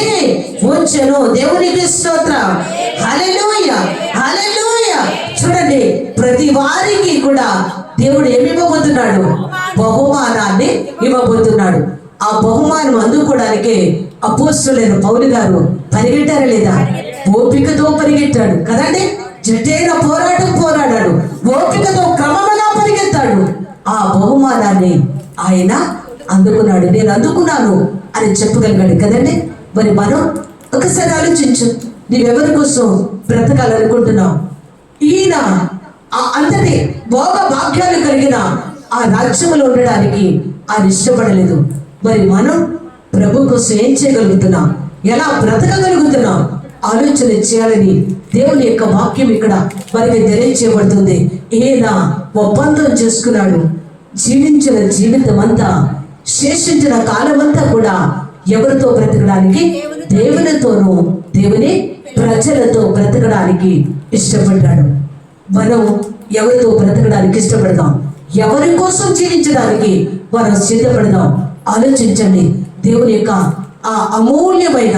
S1: ఉంచెను. దేవునికి స్తోత్రం. హల్లెలూయా, హల్లెలూయా. చూడండి, ప్రతి వారికి కూడా దేవుడు ఏమి ఇవ్వబోతున్నాడు? బహుమానాన్ని ఇవ్వబోతున్నాడు. ఆ బహుమానం అందుకోవడానికి అపోస్తలుడైన పౌలు గారు పరిగెట్టారా లేదా? ఓపికతో పరిగెట్టాడు కదండి. జట్టైన పోరాటం పోరాడాడు, ఓపికతో క్రమముగా పరిగెత్తాడు. ఆ బహుమానాన్ని ఆయన అందుకున్నాడు. నేను అందుకున్నాను అని చెప్పగలిగాడు కదండి. మరి మనం ఒకసారి ఆలోచించు, నీవెవరి కోసం బ్రతకాలనుకుంటున్నావు? ఈయన అంతటి భోగ భాగ్యాలు కలిగిన ఆ రాజ్యంలో ఉండడానికి ఆయన ఇష్టపడలేదు. మరి మనం ప్రభు కోసం ఏం చేయగలుగుతున్నాం? ఎలా బ్రతకగలుగుతున్నాం? ఆలోచన చేయాలని దేవుని యొక్క వాక్యం ఇక్కడ మనకి తెలియచేయబడుతుంది. ఈయన ఒప్పందం చేసుకున్నాడు. జీవించిన జీవితం అంతా, శేషించిన కాలమంతా కూడా ఎవరితో బ్రతకడానికి? దేవునితోనూ దేవుని ప్రజలతో బ్రతకడానికి ఇష్టపడ్డాడు. మనం ఎవరితో బ్రతకడానికి ఇష్టపడదాం? ఎవరి కోసం జీవించడానికి మనం సిద్ధపడదాం? ఆలోచించండి. దేవుని యొక్క ఆ అమూల్యమైన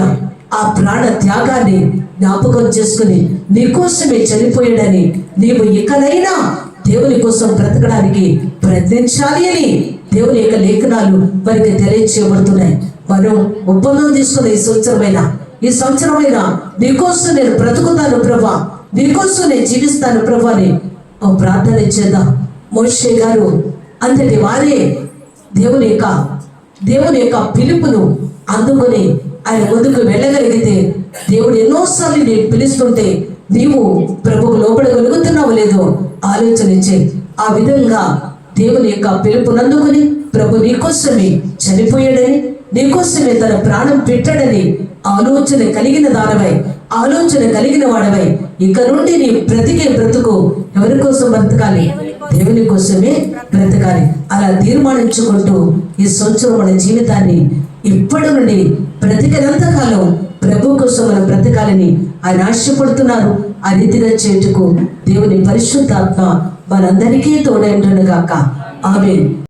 S1: ఆ ప్రాణ త్యాగాన్ని జ్ఞాపకం చేసుకుని నీకోసమే చనిపోయాడని, నీవు ఇకనైనా దేవుని కోసం బ్రతకడానికి ప్రయత్నించాలి అని దేవుని యొక్క లేఖనాలు వారికి తెలియచేయబడుతున్నాయి. మనం ఒప్పందం తీసుకున్న ఈ సంవత్సరమైన నీకోసం నేను బ్రతుకుతాను ప్రభా, నీకోసం నేను జీవిస్తాను ప్రభా అని ప్రార్థన చేద్దాం. మోషే గారు అంతటి వారే దేవుని యొక్క పిలుపును అందుకొని ఆయన ముందుకు వెళ్ళగలిగితే, దేవుడు ఎన్నోసార్లు నేను పిలుస్తుంటే నీవు ప్రభువు లోపడగలుగుతున్నావు లేదో ఆలోచనించే. ఆ విధంగా దేవుని యొక్క పిలుపునందుకుని ప్రభు నీకోసమే చనిపోయాడని, నీకోసమే తన ప్రాణం పెట్టాడని ఆలోచన కలిగిన దానవై, ఆలోచన కలిగిన వాడవై ఇక నుండి నీ బ్రతికే బ్రతుకు ఎవరి కోసం బ్రతకాలి? దేవుని కోసమే బ్రతకాలి. అలా తీర్మానించుకుంటూ ఈ సంవత్సరం మన జీవితాన్ని ఇప్పటి నుండి బ్రతికినంత కాలం ప్రభు కోసం మనం బ్రతకాలని ఆయన ఆశపడుతున్నారు. ఆ రీతిగా చేటుకు దేవుని పరిశుద్ధాత్మ మనందరికీ తోడైండును గాక. ఆమేన్.